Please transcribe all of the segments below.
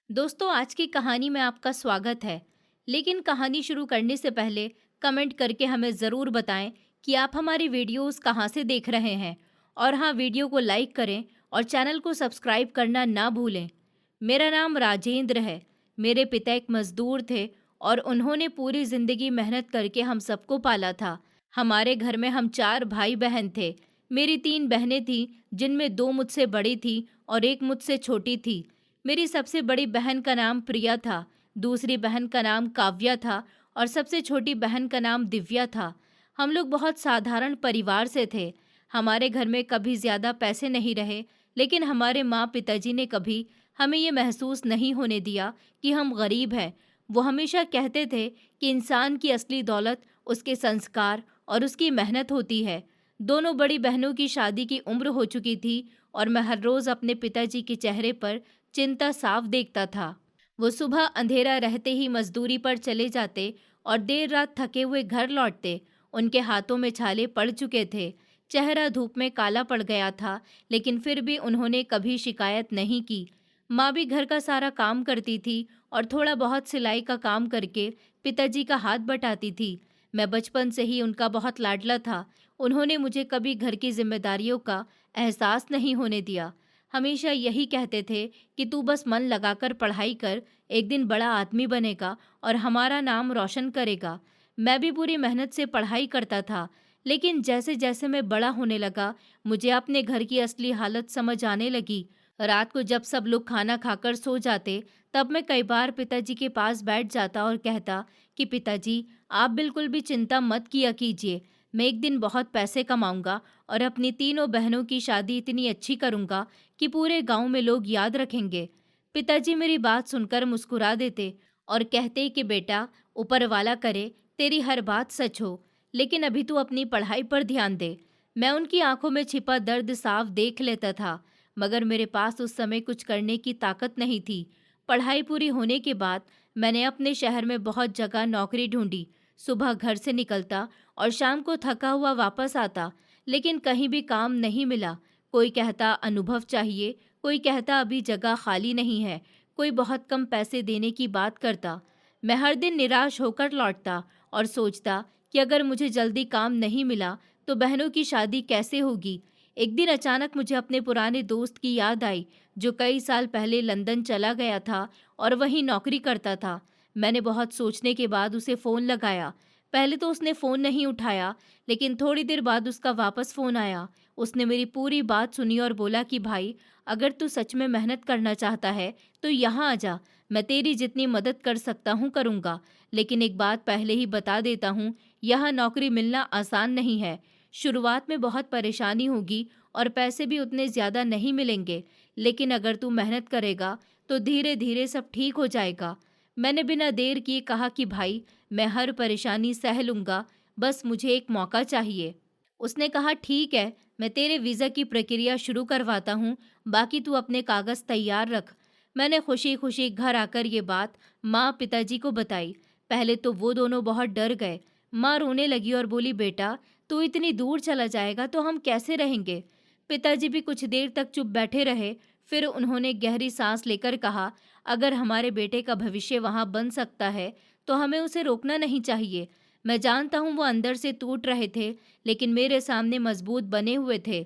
दोस्तों, आज की कहानी में आपका स्वागत है। लेकिन कहानी शुरू करने से पहले कमेंट करके हमें ज़रूर बताएं कि आप हमारी वीडियोस कहाँ से देख रहे हैं। और हाँ, वीडियो को लाइक करें और चैनल को सब्सक्राइब करना ना भूलें। मेरा नाम राजेंद्र है। मेरे पिता एक मज़दूर थे और उन्होंने पूरी ज़िंदगी मेहनत करके हम सबको पाला था। हमारे घर में हम 4 भाई बहन थे। मेरी 3 बहनें थीं, जिनमें 2 मुझसे बड़ी थीं और एक मुझसे छोटी थी। मेरी सबसे बड़ी बहन का नाम प्रिया था, दूसरी बहन का नाम काव्या था और सबसे छोटी बहन का नाम दिव्या था। हम लोग बहुत साधारण परिवार से थे। हमारे घर में कभी ज़्यादा पैसे नहीं रहे, लेकिन हमारे माँ पिताजी ने कभी हमें ये महसूस नहीं होने दिया कि हम गरीब हैं। वो हमेशा कहते थे कि इंसान की असली दौलत उसके संस्कार और उसकी मेहनत होती है। दोनों बड़ी बहनों की शादी की उम्र हो चुकी थी और मैं हर रोज़ अपने पिताजी के चेहरे पर चिंता साफ देखता था। वो सुबह अंधेरा रहते ही मजदूरी पर चले जाते और देर रात थके हुए घर लौटते। उनके हाथों में छाले पड़ चुके थे, चेहरा धूप में काला पड़ गया था, लेकिन फिर भी उन्होंने कभी शिकायत नहीं की। माँ भी घर का सारा काम करती थी और थोड़ा बहुत सिलाई का काम करके पिताजी का हाथ बटाती थी। मैं बचपन से ही उनका बहुत लाडला था। उन्होंने मुझे कभी घर की जिम्मेदारियों का एहसास नहीं होने दिया। हमेशा यही कहते थे कि तू बस मन लगाकर पढ़ाई कर, एक दिन बड़ा आदमी बनेगा और हमारा नाम रोशन करेगा। मैं भी पूरी मेहनत से पढ़ाई करता था, लेकिन जैसे जैसे मैं बड़ा होने लगा, मुझे अपने घर की असली हालत समझ आने लगी। रात को जब सब लोग खाना खाकर सो जाते, तब मैं कई बार पिताजी के पास बैठ जाता और कहता कि पिताजी, आप बिल्कुल भी चिंता मत किया कीजिए। मैं एक दिन बहुत पैसे कमाऊंगा और अपनी तीनों बहनों की शादी इतनी अच्छी करूंगा कि पूरे गांव में लोग याद रखेंगे। पिताजी मेरी बात सुनकर मुस्कुरा देते और कहते कि बेटा, ऊपर वाला करे तेरी हर बात सच हो, लेकिन अभी तू अपनी पढ़ाई पर ध्यान दे। मैं उनकी आंखों में छिपा दर्द साफ देख लेता था, मगर मेरे पास उस समय कुछ करने की ताकत नहीं थी। पढ़ाई पूरी होने के बाद मैंने अपने शहर में बहुत जगह नौकरी ढूंढी। सुबह घर से निकलता और शाम को थका हुआ वापस आता, लेकिन कहीं भी काम नहीं मिला। कोई कहता अनुभव चाहिए, कोई कहता अभी जगह खाली नहीं है, कोई बहुत कम पैसे देने की बात करता। मैं हर दिन निराश होकर लौटता और सोचता कि अगर मुझे जल्दी काम नहीं मिला तो बहनों की शादी कैसे होगी। एक दिन अचानक मुझे अपने पुराने दोस्त की याद आई, जो कई साल पहले लंदन चला गया था और वहीं नौकरी करता था। मैंने बहुत सोचने के बाद उसे फ़ोन लगाया। पहले तो उसने फ़ोन नहीं उठाया, लेकिन थोड़ी देर बाद उसका वापस फ़ोन आया। उसने मेरी पूरी बात सुनी और बोला कि भाई, अगर तू सच में मेहनत करना चाहता है तो यहाँ आ जा। मैं तेरी जितनी मदद कर सकता हूँ करूँगा, लेकिन एक बात पहले ही बता देता हूँ, यहाँ नौकरी मिलना आसान नहीं है। शुरुआत में बहुत परेशानी होगी और पैसे भी उतने ज़्यादा नहीं मिलेंगे, लेकिन अगर तू मेहनत करेगा तो धीरे धीरे सब ठीक हो जाएगा। मैंने बिना देर किए कहा कि भाई, मैं हर परेशानी सह लूँगा, बस मुझे एक मौका चाहिए। उसने कहा ठीक है, मैं तेरे वीज़ा की प्रक्रिया शुरू करवाता हूँ, बाकी तू अपने कागज़ तैयार रख। मैंने खुशी खुशी घर आकर ये बात माँ पिताजी को बताई। पहले तो वो दोनों बहुत डर गए। माँ रोने लगी और बोली, बेटा, तू इतनी दूर चला जाएगा तो हम कैसे रहेंगे। पिताजी भी कुछ देर तक चुप बैठे रहे। फिर उन्होंने गहरी सांस लेकर कहा, अगर हमारे बेटे का भविष्य वहाँ बन सकता है तो हमें उसे रोकना नहीं चाहिए। मैं जानता हूँ वो अंदर से टूट रहे थे, लेकिन मेरे सामने मजबूत बने हुए थे।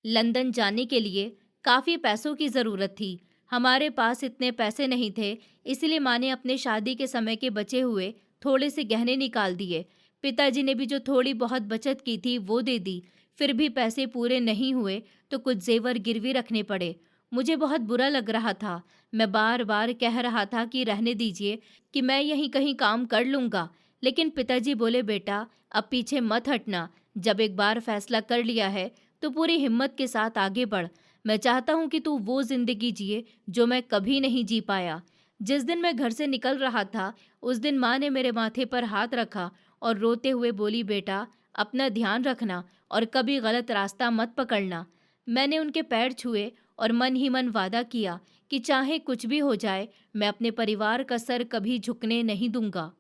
लंदन जाने के लिए काफ़ी पैसों की ज़रूरत थी। हमारे पास इतने पैसे नहीं थे, इसलिए माँ ने अपने शादी के समय के बचे हुए थोड़े से गहने निकाल दिए। पिताजी ने भी जो थोड़ी बहुत बचत की थी वो दे दी। फिर भी पैसे पूरे नहीं हुए तो कुछ जेवर गिरवी रखने पड़े। मुझे बहुत बुरा लग रहा था। मैं बार बार कह रहा था कि रहने दीजिए, कि मैं यहीं कहीं काम कर लूँगा, लेकिन पिताजी बोले, बेटा, अब पीछे मत हटना। जब एक बार फैसला कर लिया है तो पूरी हिम्मत के साथ आगे बढ़। मैं चाहता हूँ कि तू वो जिंदगी जिए जो मैं कभी नहीं जी पाया। जिस दिन मैं घर से निकल रहा था, उस दिन माँ ने मेरे माथे पर हाथ रखा और रोते हुए बोली, बेटा, अपना ध्यान रखना और कभी गलत रास्ता मत पकड़ना। मैंने उनके पैर छुए और मन ही मन वादा किया कि चाहे कुछ भी हो जाए, मैं अपने परिवार का सर कभी झुकने नहीं दूंगा।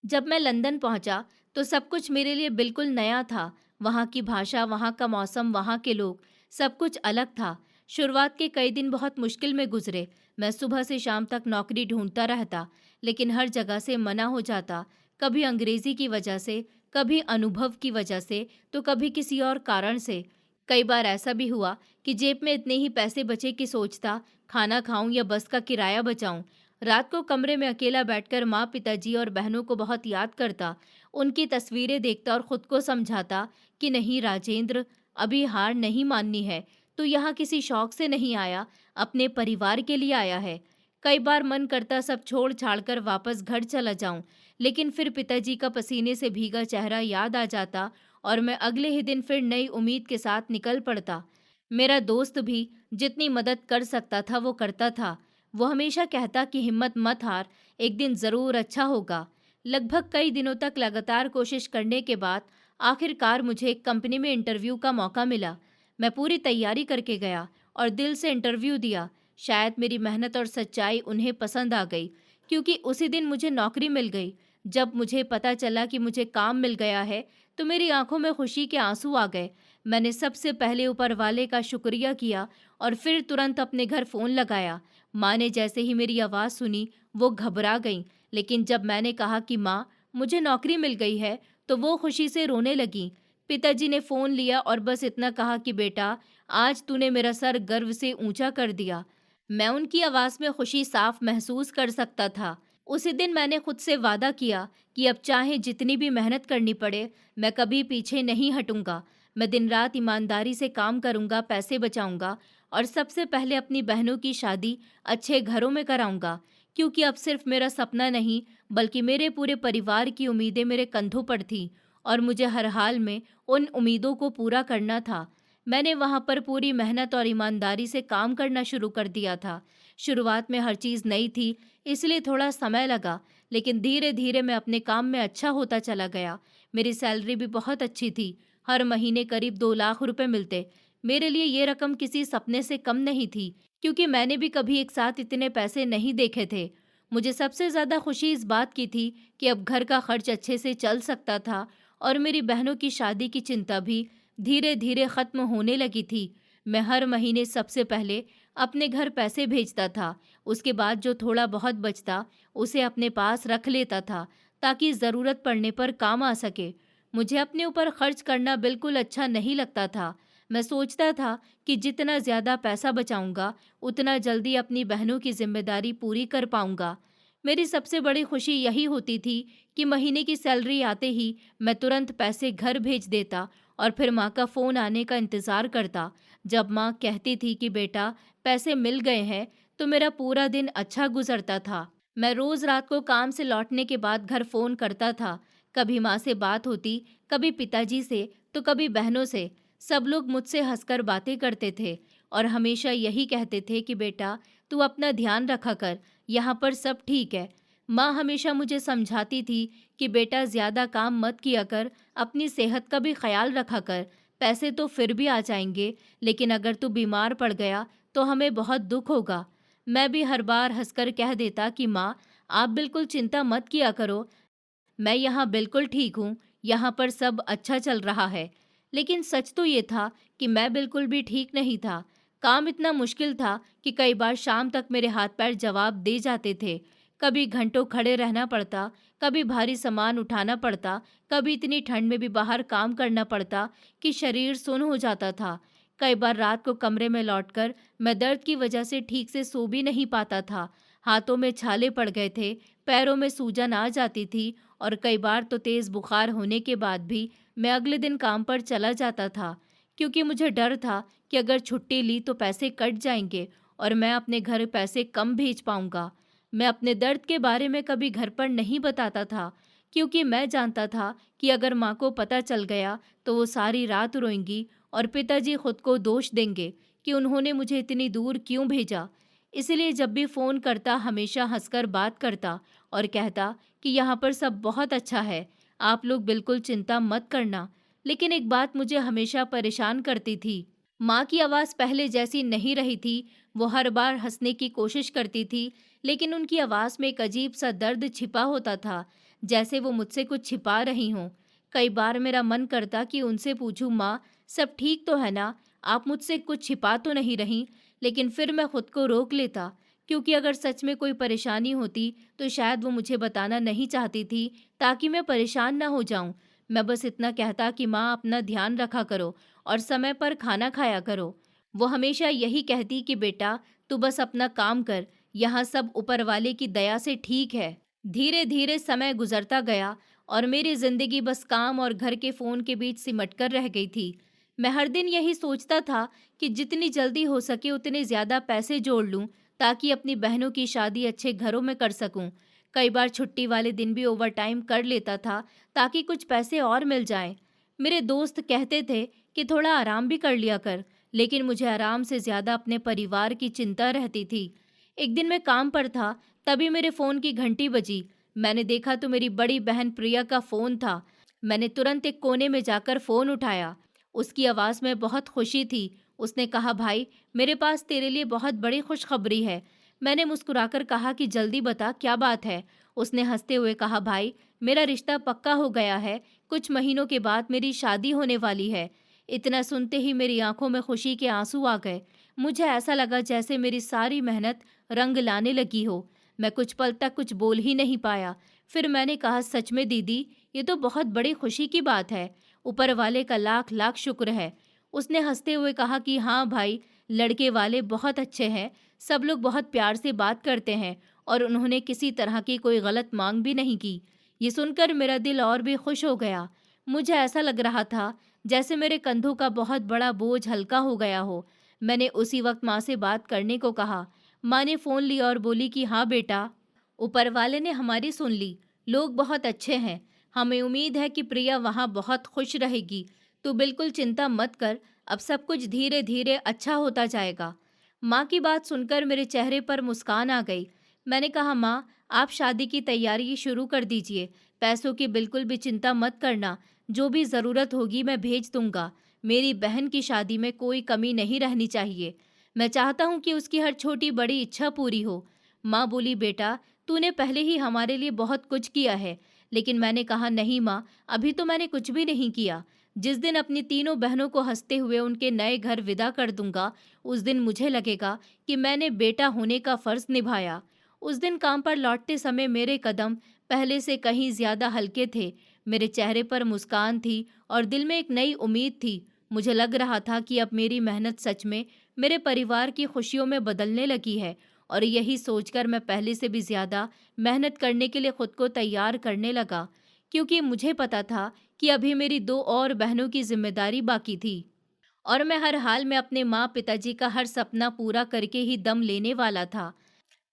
जब मैं लंदन पहुंचा तो सब कुछ मेरे लिए बिल्कुल नया था। वहाँ की भाषा, वहाँ का मौसम, वहाँ के लोग, सब कुछ अलग था। शुरुआत के कई दिन बहुत मुश्किल में गुजरे। मैं सुबह से शाम तक नौकरी ढूंढता रहता, लेकिन हर जगह से मना हो जाता। कभी अंग्रेजी की वजह से, कभी अनुभव की वजह से, तो कभी किसी और कारण से। कई बार ऐसा भी हुआ कि जेब में इतने ही पैसे बचे कि सोचता खाना खाऊं या बस का किराया बचाऊं। रात को कमरे में अकेला बैठकर माँ, पिताजी और बहनों को बहुत याद करता। उनकी तस्वीरें देखता और खुद को समझाता कि नहीं राजेंद्र, अभी हार नहीं माननी है। तो यहाँ किसी शौक से नहीं आया, अपने परिवार के लिए आया है। कई बार मन करता सब छोड़ छाड़ कर वापस घर चला जाऊं, लेकिन फिर पिताजी का पसीने से भीगा चेहरा याद आ जाता और मैं अगले ही दिन फिर नई उम्मीद के साथ निकल पड़ता। मेरा दोस्त भी जितनी मदद कर सकता था वो करता था। वो हमेशा कहता कि हिम्मत मत हार, एक दिन ज़रूर अच्छा होगा। लगभग कई दिनों तक लगातार कोशिश करने के बाद आखिरकार मुझे एक कंपनी में इंटरव्यू का मौका मिला। मैं पूरी तैयारी करके गया और दिल से इंटरव्यू दिया। शायद मेरी मेहनत और सच्चाई उन्हें पसंद आ गई, क्योंकि उसी दिन मुझे नौकरी मिल गई। जब मुझे पता चला कि मुझे काम मिल गया है, तो मेरी आंखों में खुशी के आंसू आ गए। मैंने सबसे पहले ऊपर वाले का शुक्रिया किया और फिर तुरंत अपने घर फ़ोन लगाया। माँ ने जैसे ही मेरी आवाज़ सुनी, वो घबरा गईं, लेकिन जब मैंने कहा कि माँ, मुझे नौकरी मिल गई है, तो वो खुशी से रोने लगीं। पिताजी ने फ़ोन लिया और बस इतना कहा कि बेटा, आज तूने मेरा सर गर्व से ऊंचा कर दिया। मैं उनकी आवाज़ में खुशी साफ महसूस कर सकता था। उसी दिन मैंने खुद से वादा किया कि अब चाहे जितनी भी मेहनत करनी पड़े, मैं कभी पीछे नहीं हटूंगा। मैं दिन रात ईमानदारी से काम करूंगा, पैसे बचाऊंगा और सबसे पहले अपनी बहनों की शादी अच्छे घरों में कराऊंगा, क्योंकि अब सिर्फ मेरा सपना नहीं, बल्कि मेरे पूरे परिवार की उम्मीदें मेरे कंधों पर थीं और मुझे हर हाल में उन उम्मीदों को पूरा करना था। मैंने वहां पर पूरी मेहनत और ईमानदारी से काम करना शुरू कर दिया था। शुरुआत में हर चीज़ नई थी, इसलिए थोड़ा समय लगा, लेकिन धीरे धीरे मैं अपने काम में अच्छा होता चला गया। मेरी सैलरी भी बहुत अच्छी थी, हर महीने करीब 2 लाख रुपए मिलते। मेरे लिए ये रकम किसी सपने से कम नहीं थी, क्योंकि मैंने भी कभी एक साथ इतने पैसे नहीं देखे थे। मुझे सबसे ज़्यादा खुशी इस बात की थी कि अब घर का खर्च अच्छे से चल सकता था और मेरी बहनों की शादी की चिंता भी धीरे धीरे ख़त्म होने लगी थी। मैं हर महीने सबसे पहले अपने घर पैसे भेजता था, उसके बाद जो थोड़ा बहुत बचता उसे अपने पास रख लेता था, ताकि ज़रूरत पड़ने पर काम आ सके। मुझे अपने ऊपर खर्च करना बिल्कुल अच्छा नहीं लगता था। मैं सोचता था कि जितना ज़्यादा पैसा बचाऊंगा, उतना जल्दी अपनी बहनों की जिम्मेदारी पूरी कर पाऊंगा। मेरी सबसे बड़ी खुशी यही होती थी कि महीने की सैलरी आते ही मैं तुरंत पैसे घर भेज देता और फिर माँ का फ़ोन आने का इंतज़ार करता। जब माँ कहती थी कि बेटा, पैसे मिल गए हैं, तो मेरा पूरा दिन अच्छा गुजरता था। मैं रोज़ रात को काम से लौटने के बाद घर फ़ोन करता था। कभी माँ से बात होती, कभी पिताजी से, तो कभी बहनों से। सब लोग मुझसे हंसकर बातें करते थे और हमेशा यही कहते थे कि बेटा, तू अपना ध्यान रखा कर, यहाँ पर सब ठीक है। माँ हमेशा मुझे समझाती थी कि बेटा, ज़्यादा काम मत किया कर, अपनी सेहत का भी ख्याल रखा कर। पैसे तो फिर भी आ जाएंगे, लेकिन अगर तू बीमार पड़ गया तो हमें बहुत दुख होगा। मैं भी हर बार हंसकर कह देता कि माँ, आप बिल्कुल चिंता मत किया करो, मैं यहाँ बिल्कुल ठीक हूँ, यहाँ पर सब अच्छा चल रहा है। लेकिन सच तो ये था कि मैं बिल्कुल भी ठीक नहीं था। काम इतना मुश्किल था कि कई बार शाम तक मेरे हाथ पैर जवाब दे जाते थे। कभी घंटों खड़े रहना पड़ता, कभी भारी सामान उठाना पड़ता, कभी इतनी ठंड में भी बाहर काम करना पड़ता कि शरीर सुन्न हो जाता था। कई बार रात को कमरे में लौटकर मैं दर्द की वजह से ठीक से सो भी नहीं पाता था। हाथों में छाले पड़ गए थे, पैरों में सूजन आ जाती थी और कई बार तो तेज़ बुखार होने के बाद भी मैं अगले दिन काम पर चला जाता था, क्योंकि मुझे डर था कि अगर छुट्टी ली तो पैसे कट जाएंगे और मैं अपने घर पैसे कम भेज पाऊंगा। मैं अपने दर्द के बारे में कभी घर पर नहीं बताता था, क्योंकि मैं जानता था कि अगर माँ को पता चल गया तो वो सारी रात रोएंगी और पिताजी खुद को दोष देंगे कि उन्होंने मुझे इतनी दूर क्यों भेजा। इसलिए जब भी फ़ोन करता हमेशा हंसकर बात करता और कहता कि यहाँ पर सब बहुत अच्छा है, आप लोग बिल्कुल चिंता मत करना। लेकिन एक बात मुझे हमेशा परेशान करती थी। माँ की आवाज़ पहले जैसी नहीं रही थी। वो हर बार हंसने की कोशिश करती थी, लेकिन उनकी आवाज़ में एक अजीब सा दर्द छिपा होता था, जैसे वो मुझसे कुछ छिपा रही हों। कई बार मेरा मन करता कि उनसे पूछूं, माँ, सब ठीक तो है ना? आप मुझसे कुछ छिपा तो नहीं रही? लेकिन फिर मैं खुद को रोक लेता, क्योंकि अगर सच में कोई परेशानी होती तो शायद वो मुझे बताना नहीं चाहती थी, ताकि मैं परेशान ना हो जाऊं। मैं बस इतना कहता कि माँ अपना ध्यान रखा करो और समय पर खाना खाया करो। वो हमेशा यही कहती कि बेटा तू बस अपना काम कर, यहाँ सब ऊपर वाले की दया से ठीक है। धीरे धीरे समय गुजरता गया और मेरी जिंदगी बस काम और घर के फोन के बीच सिमट कर रह गई थी। मैं हर दिन यही सोचता था कि जितनी जल्दी हो सके उतने ज्यादा पैसे जोड़ लूं, ताकि अपनी बहनों की शादी अच्छे घरों में कर सकूं। कई बार छुट्टी वाले दिन भी ओवर टाइम कर लेता था, ताकि कुछ पैसे और मिल जाएं। मेरे दोस्त कहते थे कि थोड़ा आराम भी कर लिया कर, लेकिन मुझे आराम से ज्यादा अपने परिवार की चिंता रहती थी। एक दिन मैं काम पर था, तभी मेरे फोन की घंटी बजी। मैंने देखा तो मेरी बड़ी बहन प्रिया का फोन था। मैंने तुरंत एक कोने में जाकर फोन उठाया। उसकी आवाज में बहुत खुशी थी। उसने कहा, भाई मेरे पास तेरे लिए बहुत बड़ी खुशखबरी है। मैंने मुस्कुराकर कहा कि जल्दी बता, क्या बात है। उसने हंसते हुए कहा, भाई मेरा रिश्ता पक्का हो गया है। कुछ महीनों के बाद मेरी शादी होने वाली है। इतना सुनते ही मेरी आंखों में खुशी के आंसू आ गए। मुझे ऐसा लगा जैसे मेरी सारी मेहनत रंग लाने लगी हो। मैं कुछ पल तक कुछ बोल ही नहीं पाया। फिर मैंने कहा, सच में दीदी, ये तो बहुत बड़ी खुशी की बात है। ऊपर वाले का लाख लाख शुक्र है। उसने हंसते हुए कहा कि हाँ भाई, लड़के वाले बहुत अच्छे हैं। सब लोग बहुत प्यार से बात करते हैं और उन्होंने किसी तरह की कोई गलत मांग भी नहीं की। ये सुनकर मेरा दिल और भी खुश हो गया। मुझे ऐसा लग रहा था जैसे मेरे कंधों का बहुत बड़ा बोझ हल्का हो गया हो। मैंने उसी वक्त माँ से बात करने को कहा। माँ ने फ़ोन लिया और बोली कि हाँ बेटा, ऊपर वाले ने हमारी सुन ली। लोग बहुत अच्छे हैं। हमें उम्मीद है कि प्रिया वहाँ बहुत खुश रहेगी। तू बिल्कुल चिंता मत कर। अब सब कुछ धीरे धीरे अच्छा होता जाएगा। माँ की बात सुनकर मेरे चेहरे पर मुस्कान आ गई। मैंने कहा, माँ आप शादी की तैयारी शुरू कर दीजिए। पैसों की बिल्कुल भी चिंता मत करना। जो भी ज़रूरत होगी मैं भेज दूंगा। मेरी बहन की शादी में कोई कमी नहीं रहनी चाहिए। मैं चाहता हूँ कि उसकी हर छोटी बड़ी इच्छा पूरी हो। माँ बोली, बेटा तूने पहले ही हमारे लिए बहुत कुछ किया है। लेकिन मैंने कहा, नहीं माँ, अभी तो मैंने कुछ भी नहीं किया। जिस दिन अपनी तीनों बहनों को हंसते हुए उनके नए घर विदा कर दूंगा, उस दिन मुझे लगेगा कि मैंने बेटा होने का फर्ज निभाया। उस दिन काम पर लौटते समय मेरे कदम पहले से कहीं ज्यादा हल्के थे। मेरे चेहरे पर मुस्कान थी और दिल में एक नई उम्मीद थी। मुझे लग रहा था कि अब मेरी मेहनत सच में मेरे परिवार की खुशियों में बदलने लगी है। और यही सोचकर मैं पहले से भी ज्यादा मेहनत करने के लिए खुद को तैयार करने लगा, क्योंकि मुझे पता था कि अभी मेरी दो और बहनों की जिम्मेदारी बाकी थी और मैं हर हाल में अपने माँ पिताजी का हर सपना पूरा करके ही दम लेने वाला था।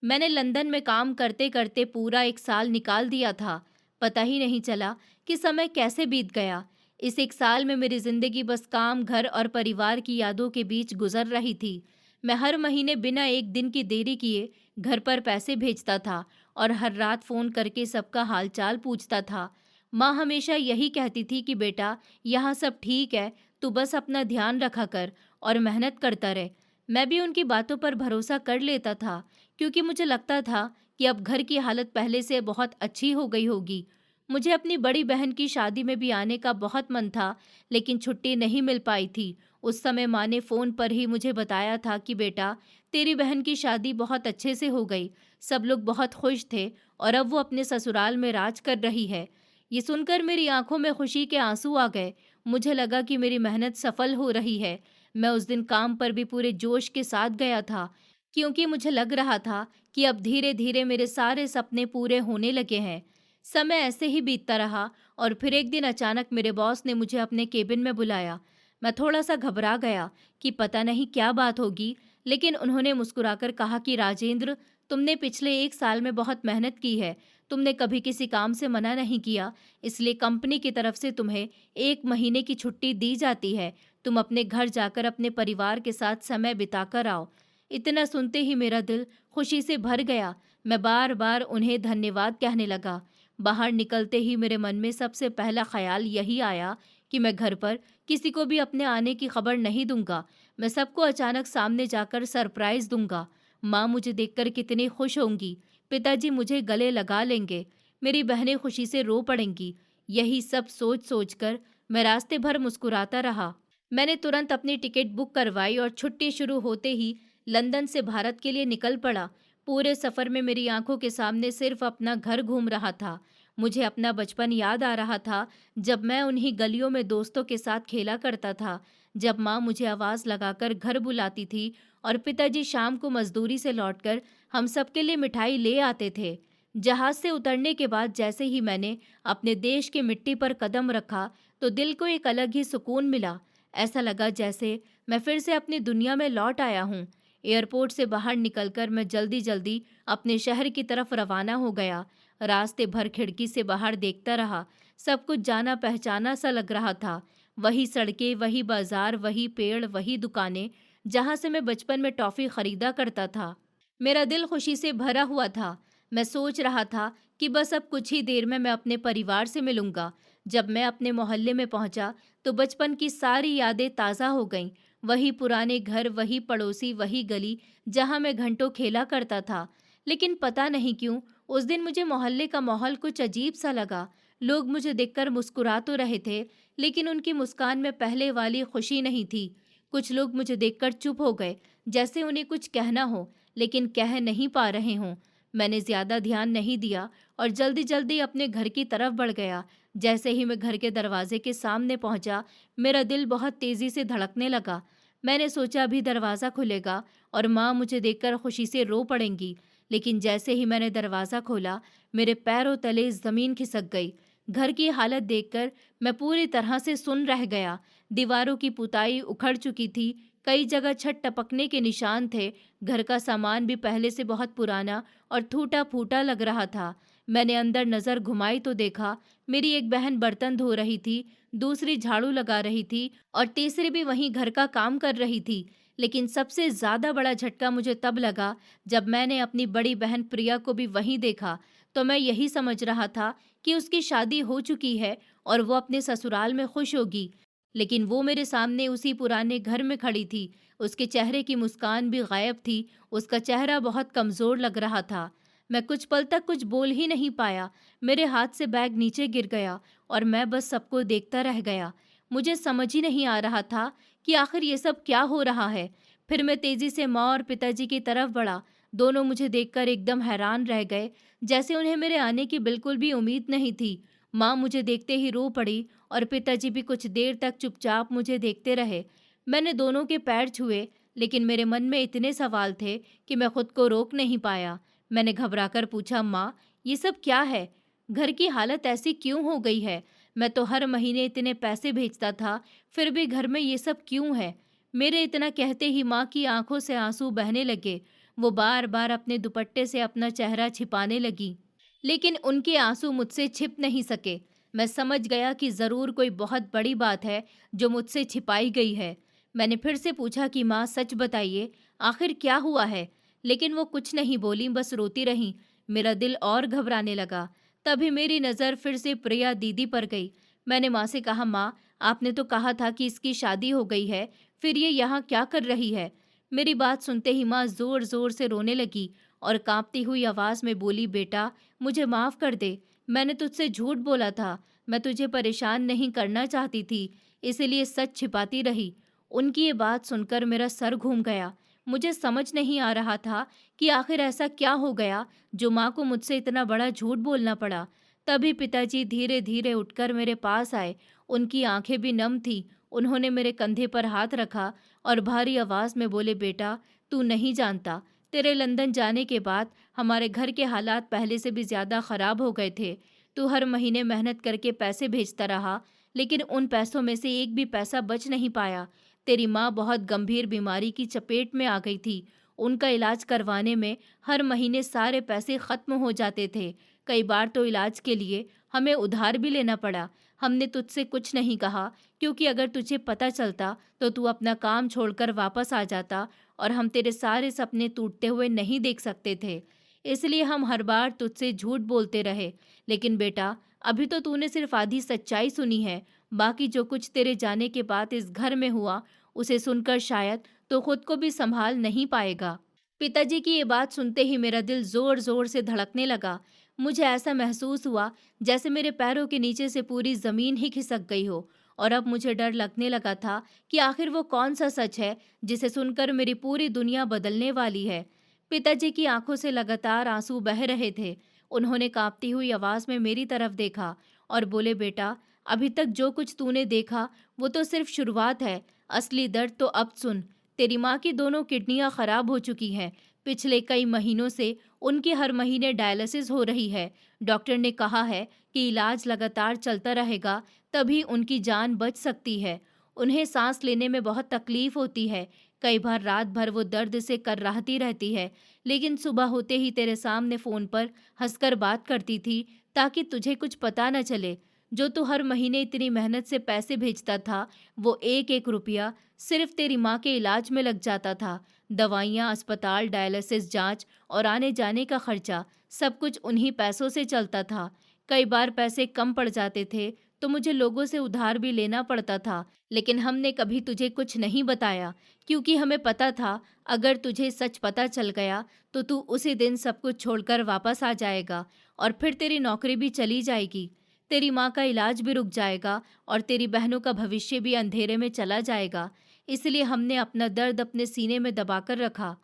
मैंने लंदन में काम करते करते पूरा एक साल निकाल दिया था। पता ही नहीं चला कि समय कैसे बीत गया। इस एक साल में मेरी जिंदगी बस काम, घर और परिवार की यादों के बीच गुजर रही थी। मैं हर महीने बिना एक दिन की देरी किए घर पर पैसे भेजता था और हर रात फोन करके सबका हालचाल पूछता था। माँ हमेशा यही कहती थी कि बेटा यहाँ सब ठीक है, तू बस अपना ध्यान रखा कर और मेहनत करता रहे। मैं भी उनकी बातों पर भरोसा कर लेता था, क्योंकि मुझे लगता था कि अब घर की हालत पहले से बहुत अच्छी हो गई होगी। मुझे अपनी बड़ी बहन की शादी में भी आने का बहुत मन था, लेकिन छुट्टी नहीं मिल पाई थी। उस समय माँ ने फ़ोन पर ही मुझे बताया था कि बेटा तेरी बहन की शादी बहुत अच्छे से हो गई। सब लोग बहुत खुश थे और अब वो अपने ससुराल में राज कर रही है। ये सुनकर मेरी आंखों में खुशी के आंसू आ गए। मुझे लगा कि मेरी मेहनत सफल हो रही है। मैं उस दिन काम पर भी पूरे जोश के साथ गया था, क्योंकि मुझे लग रहा था कि अब धीरे धीरे मेरे सारे सपने पूरे होने लगे हैं। समय ऐसे ही बीतता रहा और फिर एक दिन अचानक मेरे बॉस ने मुझे अपने केबिन में बुलाया। मैं थोड़ा सा घबरा गया कि पता नहीं क्या बात होगी, लेकिन उन्होंने मुस्कुराकर कहा कि राजेंद्र, तुमने पिछले एक साल में बहुत मेहनत की है। तुमने कभी किसी काम से मना नहीं किया, इसलिए कंपनी की तरफ से तुम्हें एक महीने की छुट्टी दी जाती है। तुम अपने घर जाकर अपने परिवार के साथ समय बिताकर आओ। इतना सुनते ही मेरा दिल खुशी से भर गया। मैं बार बार उन्हें धन्यवाद कहने लगा। बाहर निकलते ही मेरे मन में सबसे पहला ख्याल यही आया कि मैं घर पर किसी को भी अपने आने की खबर नहीं दूंगा। मैं सबको अचानक सामने जाकर सरप्राइज दूंगा। माँ मुझे देखकर कितनी खुश होंगी, पिताजी मुझे गले लगा लेंगे, मेरी बहनें खुशी से रो पड़ेंगी। यही सब सोच सोचकर मैं रास्ते भर मुस्कुराता रहा। मैंने तुरंत अपनी टिकट बुक करवाई और छुट्टी शुरू होते ही लंदन से भारत के लिए निकल पड़ा। पूरे सफ़र में मेरी आंखों के सामने सिर्फ अपना घर घूम रहा था। मुझे अपना बचपन याद आ रहा था, जब मैं उन्हीं गलियों में दोस्तों के साथ खेला करता था, जब माँ मुझे आवाज़ लगाकर घर बुलाती थी और पिताजी शाम को मजदूरी से लौटकर हम सबके लिए मिठाई ले आते थे। जहाज से उतरने के बाद जैसे ही मैंने अपने देश की मिट्टी पर कदम रखा, तो दिल को एक अलग ही सुकून मिला। ऐसा लगा जैसे मैं फिर से अपनी दुनिया में लौट आया हूँ। एयरपोर्ट से बाहर निकलकर मैं जल्दी जल्दी अपने शहर की तरफ रवाना हो गया। रास्ते भर खिड़की से बाहर देखता रहा। सब कुछ जाना पहचाना सा लग रहा था। वही सड़कें, वही बाजार, वही पेड़, वही दुकानें, जहाँ से मैं बचपन में टॉफ़ी खरीदा करता था। मेरा दिल खुशी से भरा हुआ था। मैं सोच रहा था कि बस अब कुछ ही देर में मैं अपने परिवार से मिलूंगा। जब मैं अपने मोहल्ले में पहुंचा, तो बचपन की सारी यादें ताज़ा हो गईं। वही पुराने घर, वही पड़ोसी, वही गली जहां मैं घंटों खेला करता था। लेकिन पता नहीं क्यों उस दिन मुझे मोहल्ले का माहौल कुछ अजीब सा लगा। लोग मुझे देखकर मुस्कुरा तो रहे थे, लेकिन उनकी मुस्कान में पहले वाली खुशी नहीं थी। कुछ लोग मुझे देखकर चुप हो गए, जैसे उन्हें कुछ कहना हो, लेकिन कह नहीं पा रहे हों। मैंने ज्यादा ध्यान नहीं दिया और जल्दी जल्दी अपने घर की तरफ बढ़ गया। जैसे ही मैं घर के दरवाजे के सामने पहुंचा, मेरा दिल बहुत तेजी से धड़कने लगा। मैंने सोचा अभी दरवाज़ा खुलेगा और माँ मुझे देखकर खुशी से रो पड़ेंगी। लेकिन जैसे ही मैंने दरवाज़ा खोला, मेरे पैरों तले ज़मीन खिसक गई। घर की हालत देखकर मैं पूरी तरह से सुन्न रह गया। दीवारों की पुताई उखड़ चुकी थी, कई जगह छत टपकने के निशान थे। घर का सामान भी पहले से बहुत पुराना और टूटा फूटा लग रहा था। मैंने अंदर नज़र घुमाई तो देखा, मेरी एक बहन बर्तन धो रही थी, दूसरी झाड़ू लगा रही थी और तीसरी भी वहीं घर का काम कर रही थी। लेकिन सबसे ज़्यादा बड़ा झटका मुझे तब लगा, जब मैंने अपनी बड़ी बहन प्रिया को भी वहीं देखा। तो मैं यही समझ रहा था कि उसकी शादी हो चुकी है और वो अपने ससुराल में खुश होगी। लेकिन वो मेरे सामने उसी पुराने घर में खड़ी थी। उसके चेहरे की मुस्कान भी गायब थी। उसका चेहरा बहुत कमज़ोर लग रहा था। मैं कुछ पल तक कुछ बोल ही नहीं पाया। मेरे हाथ से बैग नीचे गिर गया और मैं बस सबको देखता रह गया। मुझे समझ ही नहीं आ रहा था कि आखिर ये सब क्या हो रहा है। फिर मैं तेज़ी से माँ और पिताजी की तरफ बढ़ा। दोनों मुझे देखकर एकदम हैरान रह गए, जैसे उन्हें मेरे आने की बिल्कुल भी उम्मीद नहीं थी। माँ मुझे देखते ही रो पड़ी और पिताजी भी कुछ देर तक चुपचाप मुझे देखते रहे। मैंने दोनों के पैर छुए, लेकिन मेरे मन में इतने सवाल थे कि मैं खुद को रोक नहीं पाया। मैंने घबराकर पूछा, माँ, ये सब क्या है? घर की हालत ऐसी क्यों हो गई है? मैं तो हर महीने इतने पैसे भेजता था, फिर भी घर में ये सब क्यों है? मेरे इतना कहते ही माँ की आंखों से आंसू बहने लगे। वो बार बार अपने दुपट्टे से अपना चेहरा छिपाने लगी, लेकिन उनके आंसू मुझसे छिप नहीं सके। मैं समझ गया कि ज़रूर कोई बहुत बड़ी बात है जो मुझसे छिपाई गई है। मैंने फिर से पूछा कि माँ, सच बताइए, आखिर क्या हुआ है? लेकिन वो कुछ नहीं बोली, बस रोती रहीं। मेरा दिल और घबराने लगा। तभी मेरी नज़र फिर से प्रिया दीदी पर गई। मैंने माँ से कहा, माँ, आपने तो कहा था कि इसकी शादी हो गई है, फिर ये यहाँ क्या कर रही है? मेरी बात सुनते ही माँ ज़ोर ज़ोर से रोने लगी और कांपती हुई आवाज़ में बोली, बेटा, मुझे माफ़ कर दे। मैंने तुझसे झूठ बोला था। मैं तुझे परेशान नहीं करना चाहती थी, इसीलिए सच छिपाती रही। उनकी ये बात सुनकर मेरा सर घूम गया। मुझे समझ नहीं आ रहा था कि आखिर ऐसा क्या हो गया जो माँ को मुझसे इतना बड़ा झूठ बोलना पड़ा। तभी पिताजी धीरे धीरे उठकर मेरे पास आए। उनकी आंखें भी नम थीं। उन्होंने मेरे कंधे पर हाथ रखा और भारी आवाज़ में बोले, बेटा, तू नहीं जानता, तेरे लंदन जाने के बाद हमारे घर के हालात पहले से भी ज़्यादा ख़राब हो गए थे। तू हर महीने मेहनत करके पैसे भेजता रहा, लेकिन उन पैसों में से एक भी पैसा बच नहीं पाया। तेरी माँ बहुत गंभीर बीमारी की चपेट में आ गई थी। उनका इलाज करवाने में हर महीने सारे पैसे ख़त्म हो जाते थे। कई बार तो इलाज के लिए हमें उधार भी लेना पड़ा। हमने तुझसे कुछ नहीं कहा, क्योंकि अगर तुझे पता चलता तो तू अपना काम छोड़कर वापस आ जाता और हम तेरे सारे सपने टूटते हुए नहीं देख सकते थे। इसलिए हम हर बार तुझसे झूठ बोलते रहे। लेकिन बेटा, अभी तो तूने सिर्फ आधी सच्चाई सुनी है। बाकी जो कुछ तेरे जाने के बाद इस घर में हुआ, उसे सुनकर शायद तो खुद को भी संभाल नहीं पाएगा। पिताजी की ये बात सुनते ही मेरा दिल जोर जोर से धड़कने लगा। मुझे ऐसा महसूस हुआ जैसे मेरे पैरों के नीचे से पूरी जमीन ही खिसक गई हो। और अब मुझे डर लगने लगा था कि आखिर वो कौन सा सच है जिसे सुनकर मेरी पूरी दुनिया बदलने वाली है। पिताजी की आंखों से लगातार आंसू बह रहे थे। उन्होंने कांपती हुई आवाज में मेरी तरफ देखा और बोले, बेटा, अभी तक जो कुछ तूने देखा वो तो सिर्फ शुरुआत है। असली दर्द तो अब सुन। तेरी माँ की दोनों किडनियां खराब हो चुकी हैं। पिछले कई महीनों से उनकी हर महीने डायलिसिस हो रही है। डॉक्टर ने कहा है कि इलाज लगातार चलता रहेगा, तभी उनकी जान बच सकती है। उन्हें सांस लेने में बहुत तकलीफ होती है। कई बार रात भर वो दर्द से कर्राहती रहती है, लेकिन सुबह होते ही तेरे सामने फ़ोन पर हंसकर बात करती थी, ताकि तुझे कुछ पता न चले। जो तू हर महीने इतनी मेहनत से पैसे भेजता था, वो एक एक रुपया सिर्फ तेरी माँ के इलाज में लग जाता था। दवाइयाँ, अस्पताल, डायलिसिस, जांच और आने जाने का खर्चा, सब कुछ उन्हीं पैसों से चलता था। कई बार पैसे कम पड़ जाते थे तो मुझे लोगों से उधार भी लेना पड़ता था, लेकिन हमने कभी तुझे कुछ नहीं बताया, क्योंकि हमें पता था अगर तुझे सच पता चल गया तो तू उसी दिन सब कुछ छोड़कर वापस आ जाएगा और फिर तेरी नौकरी भी चली जाएगी। तेरी माँ का इलाज भी रुक जाएगा और तेरी बहनों का भविष्य भी अंधेरे में चला जाएगा। इसलिए हमने अपना दर्द अपने सीने में दबाकर रखा।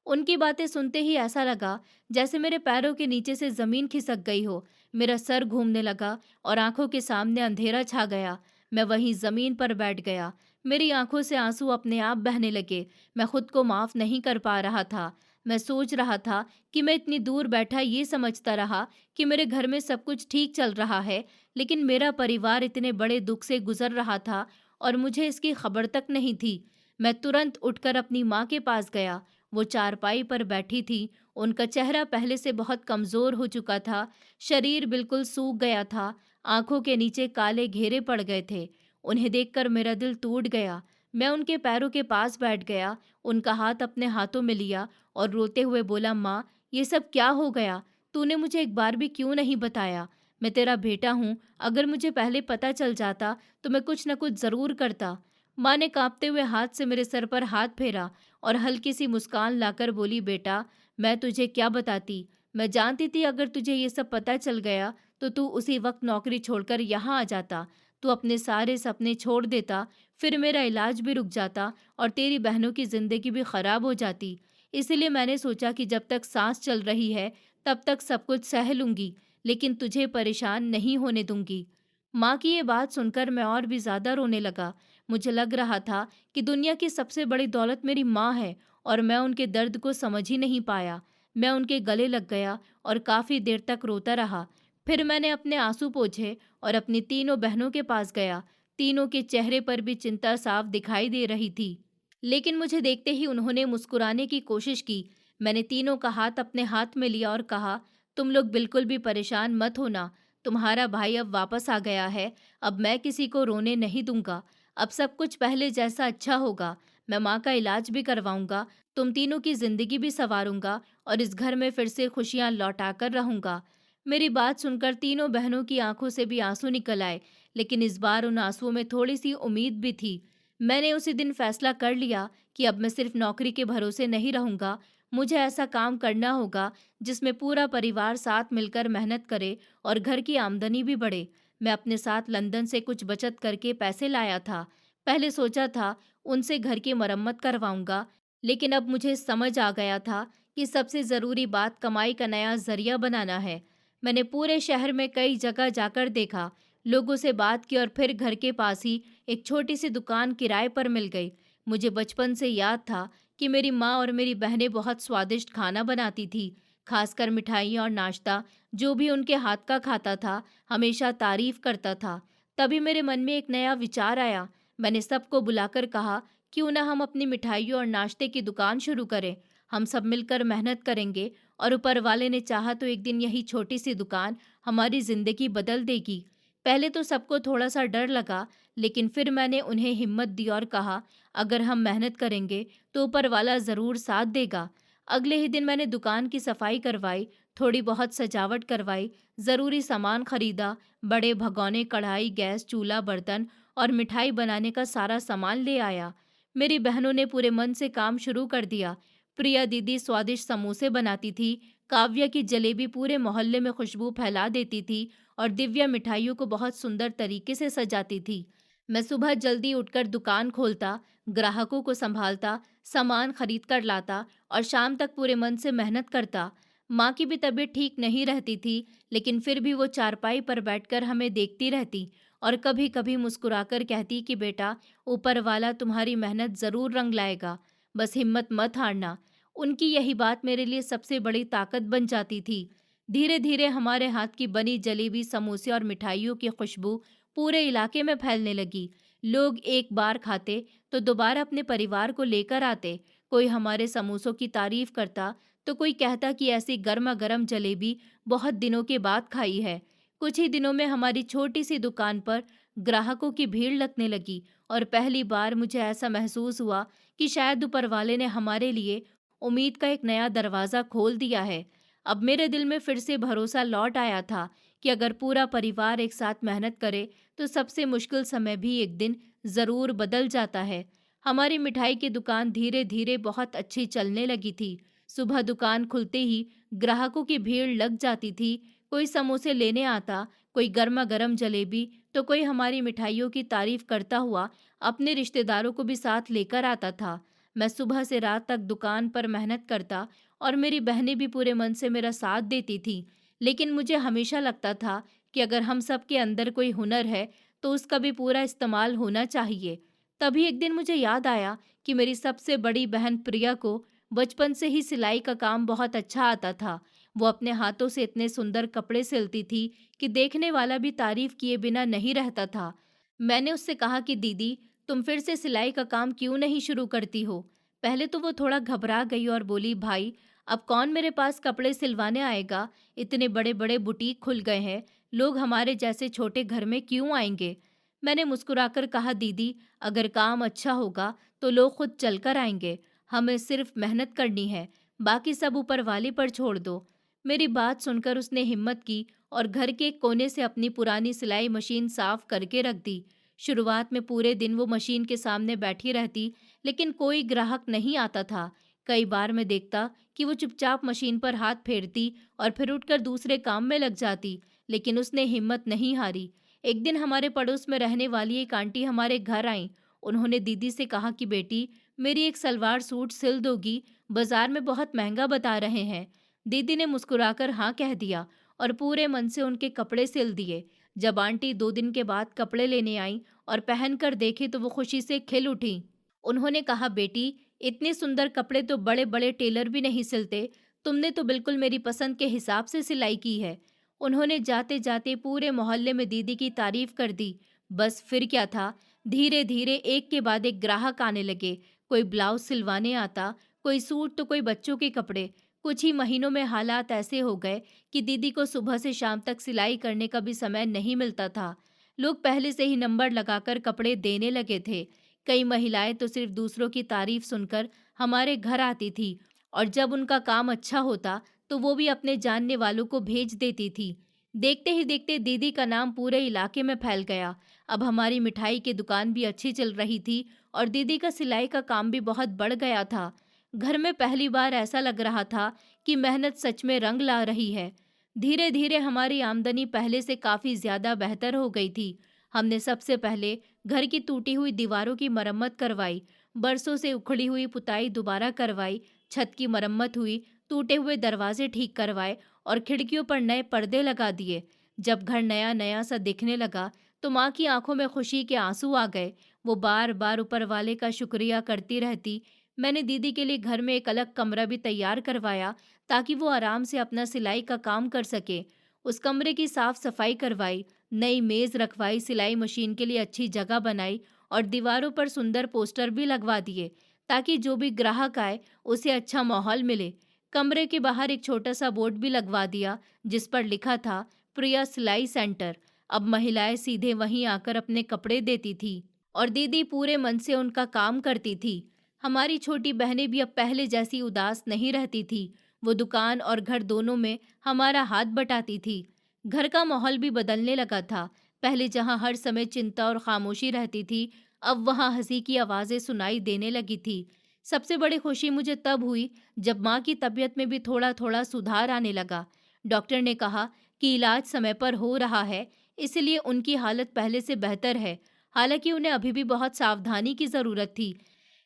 उनकी बातें सुनते ही ऐसा लगा जैसे मेरे पैरों के नीचे से जमीन खिसक गई हो। मेरा सर घूमने लगा और आंखों के सामने अंधेरा छा गया। मैं वहीं जमीन पर बैठ गया। मेरी आंखों से आंसू अपने आप बहने लगे। मैं खुद को माफ नहीं कर पा रहा था। मैं सोच रहा था कि मैं इतनी दूर बैठा ये समझता रहा कि मेरे घर में सब कुछ ठीक चल रहा है, लेकिन मेरा परिवार इतने बड़े दुख से गुजर रहा था और मुझे इसकी खबर तक नहीं थी। मैं तुरंत उठकर अपनी माँ के पास गया। वो चारपाई पर बैठी थी। उनका चेहरा पहले से बहुत कमजोर हो चुका था। शरीर बिल्कुल सूख गया था। आंखों के नीचे काले घेरे पड़ गए थे। उन्हें देखकर मेरा दिल टूट गया। मैं उनके पैरों के पास बैठ गया, उनका हाथ अपने हाथों में लिया और रोते हुए बोला, माँ, ये सब क्या हो गया? तूने मुझे एक बार भी क्यों नहीं बताया? मैं तेरा बेटा हूँ। अगर मुझे पहले पता चल जाता तो मैं कुछ न कुछ जरूर करता। माँ ने कांपते हुए हाथ से मेरे सर पर हाथ फेरा और हल्की सी मुस्कान लाकर बोली, बेटा, मैं तुझे क्या बताती? मैं जानती थी अगर तुझे ये सब पता चल गया तो तू उसी वक्त नौकरी छोड़कर यहाँ आ जाता। तू अपने सारे सपने छोड़ देता, फिर मेरा इलाज भी रुक जाता और तेरी बहनों की जिंदगी भी खराब हो जाती। इसीलिए मैंने सोचा कि जब तक सांस चल रही है तब तक सब कुछ सह लूंगी, लेकिन तुझे परेशान नहीं होने दूंगी। माँ की ये बात सुनकर मैं और भी ज्यादा रोने लगा। मुझे लग रहा था कि दुनिया की सबसे बड़ी दौलत मेरी माँ है और मैं उनके दर्द को समझ ही नहीं पाया। मैं उनके गले लग गया और काफी देर तक रोता रहा। फिर मैंने अपने आंसू पोंछे और अपनी तीनों बहनों के पास गया। तीनों के चेहरे पर भी चिंता साफ दिखाई दे रही थी, लेकिन मुझे देखते ही उन्होंने मुस्कुराने की कोशिश की। मैंने तीनों का हाथ अपने हाथ में लिया और कहा, तुम लोग बिल्कुल भी परेशान मत होना। तुम्हारा भाई अब वापस आ गया है। अब मैं किसी को रोने नहीं दूंगा। अब सब कुछ पहले जैसा अच्छा होगा। मैं माँ का इलाज भी करवाऊंगा, तुम तीनों की जिंदगी भी संवारूंगा और इस घर में फिर से खुशियां लौटाकर रहूंगा। मेरी बात सुनकर तीनों बहनों की आंखों से भी आंसू निकल आए, लेकिन इस बार उन आंसुओं में थोड़ी सी उम्मीद भी थी। मैंने उसी दिन फैसला कर लिया कि अब मैं सिर्फ नौकरी के भरोसे नहीं रहूंगा। मुझे ऐसा काम करना होगा जिसमें पूरा परिवार साथ मिलकर मेहनत करे और घर की आमदनी भी बढ़े। मैं अपने साथ लंदन से कुछ बचत करके पैसे लाया था। पहले सोचा था उनसे घर की मरम्मत करवाऊंगा, लेकिन अब मुझे समझ आ गया था कि सबसे ज़रूरी बात कमाई का नया जरिया बनाना है। मैंने पूरे शहर में कई जगह जाकर देखा, लोगों से बात की और फिर घर के पास ही एक छोटी सी दुकान किराए पर मिल गई। मुझे बचपन से याद था कि मेरी माँ और मेरी बहनें बहुत स्वादिष्ट खाना बनाती थी, खासकर मिठाइयाँ और नाश्ता। जो भी उनके हाथ का खाता था हमेशा तारीफ करता था। तभी मेरे मन में एक नया विचार आया। मैंने सबको बुलाकर कहा, क्यों ना हम अपनी मिठाइयों और नाश्ते की दुकान शुरू करें। हम सब मिलकर मेहनत करेंगे और ऊपर वाले ने चाहा तो एक दिन यही छोटी सी दुकान हमारी जिंदगी बदल देगी। पहले तो सबको थोड़ा सा डर लगा, लेकिन फिर मैंने उन्हें हिम्मत दी और कहा, अगर हम मेहनत करेंगे तो ऊपर वाला ज़रूर साथ देगा। अगले ही दिन मैंने दुकान की सफाई करवाई, थोड़ी बहुत सजावट करवाई, ज़रूरी सामान खरीदा, बड़े भगोने, कढ़ाई, गैस, चूल्हा, बर्तन और मिठाई बनाने का सारा सामान ले आया। मेरी बहनों ने पूरे मन से काम शुरू कर दिया। प्रिया दीदी स्वादिष्ट समोसे बनाती थी, काव्या की जलेबी पूरे मोहल्ले में खुशबू फैला देती थी और दिव्या मिठाइयों को बहुत सुंदर तरीके से सजाती थी। मैं सुबह जल्दी उठकर दुकान खोलता, ग्राहकों को संभालता, सामान खरीद कर लाता और शाम तक पूरे मन से मेहनत करता। माँ की भी तबीयत ठीक नहीं रहती थी, लेकिन फिर भी वो चारपाई पर बैठकर हमें देखती रहती और कभी कभी मुस्कुराकर कहती कि बेटा, ऊपर वाला तुम्हारी मेहनत ज़रूर रंग लाएगा, बस हिम्मत मत हारना। उनकी यही बात मेरे लिए सबसे बड़ी ताकत बन जाती थी। धीरे धीरे हमारे हाथ की बनी जलेबी, समोसे और मिठाइयों की खुशबू पूरे इलाके में फैलने लगी। लोग एक बार खाते तो दोबारा अपने परिवार को लेकर आते। कोई हमारे समोसों की तारीफ करता तो कोई कहता कि ऐसी गर्मा गर्म जलेबी बहुत दिनों के बाद खाई है। कुछ ही दिनों में हमारी छोटी सी दुकान पर ग्राहकों की भीड़ लगने लगी और पहली बार मुझे ऐसा महसूस हुआ कि शायद ऊपर वाले ने हमारे लिए उम्मीद का एक नया दरवाज़ा खोल दिया है। अब मेरे दिल में फिर से भरोसा लौट आया था कि अगर पूरा परिवार एक साथ मेहनत करे तो सबसे मुश्किल समय भी एक दिन ज़रूर बदल जाता है। हमारी मिठाई की दुकान धीरे धीरे बहुत अच्छी चलने लगी थी। सुबह दुकान खुलते ही ग्राहकों की भीड़ लग जाती थी। कोई समोसे लेने आता, कोई गर्मा गर्म जलेबी, तो कोई हमारी मिठाइयों की तारीफ करता हुआ अपने रिश्तेदारों को भी साथ लेकर आता था। मैं सुबह से रात तक दुकान पर मेहनत करता और मेरी बहनें भी पूरे मन से मेरा साथ देती थीं। लेकिन मुझे हमेशा लगता था कि अगर हम सब के अंदर कोई हुनर है तो उसका भी पूरा इस्तेमाल होना चाहिए। तभी एक दिन मुझे याद आया कि मेरी सबसे बड़ी बहन प्रिया को बचपन से ही सिलाई का काम बहुत अच्छा आता था। वो अपने हाथों से इतने सुंदर कपड़े सिलती थी कि देखने वाला भी तारीफ किए बिना नहीं रहता था। मैंने उससे कहा कि दीदी, तुम फिर से सिलाई का काम क्यों नहीं शुरू करती हो? पहले तो वो थोड़ा घबरा गई और बोली, भाई, अब कौन मेरे पास कपड़े सिलवाने आएगा? इतने बड़े बड़े बुटीक खुल गए हैं, लोग हमारे जैसे छोटे घर में क्यों आएंगे? मैंने मुस्कुराकर कहा, दीदी, अगर काम अच्छा होगा तो लोग खुद चलकर आएंगे। हमें सिर्फ मेहनत करनी है, बाकी सब ऊपर वाले पर छोड़ दो। मेरी बात सुनकर उसने हिम्मत की और घर के एक कोने से अपनी पुरानी सिलाई मशीन साफ करके रख दी। शुरुआत में पूरे दिन वो मशीन के सामने बैठी रहती, लेकिन कोई ग्राहक नहीं आता था। कई बार मैं देखता कि वो चुपचाप मशीन पर हाथ फेरती और फिर उठकर दूसरे काम में लग जाती, लेकिन उसने हिम्मत नहीं हारी। एक दिन हमारे पड़ोस में रहने वाली एक आंटी हमारे घर आईं। उन्होंने दीदी से कहा कि बेटी, मेरी एक सलवार सूट सिल दोगी? बाजार में बहुत महंगा बता रहे हैं। दीदी ने मुस्कुराकर हाँ कह दिया और पूरे मन से उनके कपड़े सिल दिए। जब आंटी 2 दिन के बाद कपड़े लेने आई और पहनकर देखे तो वो खुशी से खिल उठी। उन्होंने कहा, बेटी, इतने सुंदर कपड़े तो बड़े बड़े टेलर भी नहीं सिलते। तुमने तो बिल्कुल मेरी पसंद के हिसाब से सिलाई की है। उन्होंने जाते जाते पूरे मोहल्ले में दीदी की तारीफ कर दी। बस फिर क्या था, धीरे धीरे एक के बाद एक ग्राहक आने लगे। कोई ब्लाउज सिलवाने आता, कोई सूट तो कोई बच्चों के कपड़े। कुछ ही महीनों में हालात ऐसे हो गए कि दीदी को सुबह से शाम तक सिलाई करने का भी समय नहीं मिलता था। लोग पहले से ही नंबर लगाकर कपड़े देने लगे थे। कई महिलाएं तो सिर्फ दूसरों की तारीफ सुनकर हमारे घर आती थी और जब उनका काम अच्छा होता तो वो भी अपने जानने वालों को भेज देती थी। देखते ही देखते दीदी का नाम पूरे इलाके में फैल गया। अब हमारी मिठाई की दुकान भी अच्छी चल रही थी और दीदी का सिलाई का काम भी बहुत बढ़ गया था। घर में पहली बार ऐसा लग रहा था कि मेहनत सच में रंग ला रही है। धीरे धीरे हमारी आमदनी पहले से काफ़ी ज़्यादा बेहतर हो गई थी। हमने सबसे पहले घर की टूटी हुई दीवारों की मरम्मत करवाई, बरसों से उखड़ी हुई पुताई दोबारा करवाई, छत की मरम्मत हुई, टूटे हुए दरवाजे ठीक करवाए और खिड़कियों पर नए पर्दे लगा दिए। जब घर नया नया सा दिखने लगा तो माँ की आंखों में खुशी के आंसू आ गए। वो बार बार ऊपर वाले का शुक्रिया करती रहती। मैंने दीदी के लिए घर में एक अलग कमरा भी तैयार करवाया ताकि वो आराम से अपना सिलाई का काम कर सके। उस कमरे की साफ सफाई करवाई, नई मेज रखवाई, सिलाई मशीन के लिए अच्छी जगह बनाई और दीवारों पर सुंदर पोस्टर भी लगवा दिए ताकि जो भी ग्राहक आए उसे अच्छा माहौल मिले। कमरे के बाहर एक छोटा सा बोर्ड भी लगवा दिया जिस पर लिखा था, प्रिया सिलाई सेंटर। अब महिलाएं सीधे वहीं आकर अपने कपड़े देती थी और दीदी पूरे मन से उनका काम करती थी। हमारी छोटी बहनें भी अब पहले जैसी उदास नहीं रहती थी। वो दुकान और घर दोनों में हमारा हाथ बटाती थी। घर का माहौल भी बदलने लगा था। पहले जहाँ हर समय चिंता और खामोशी रहती थी, अब वहाँ हंसी की आवाज़ें सुनाई देने लगी थी। सबसे बड़ी खुशी मुझे तब हुई जब माँ की तबीयत में भी थोड़ा थोड़ा सुधार आने लगा। डॉक्टर ने कहा कि इलाज समय पर हो रहा है, इसलिए उनकी हालत पहले से बेहतर है। हालांकि उन्हें अभी भी बहुत सावधानी की ज़रूरत थी,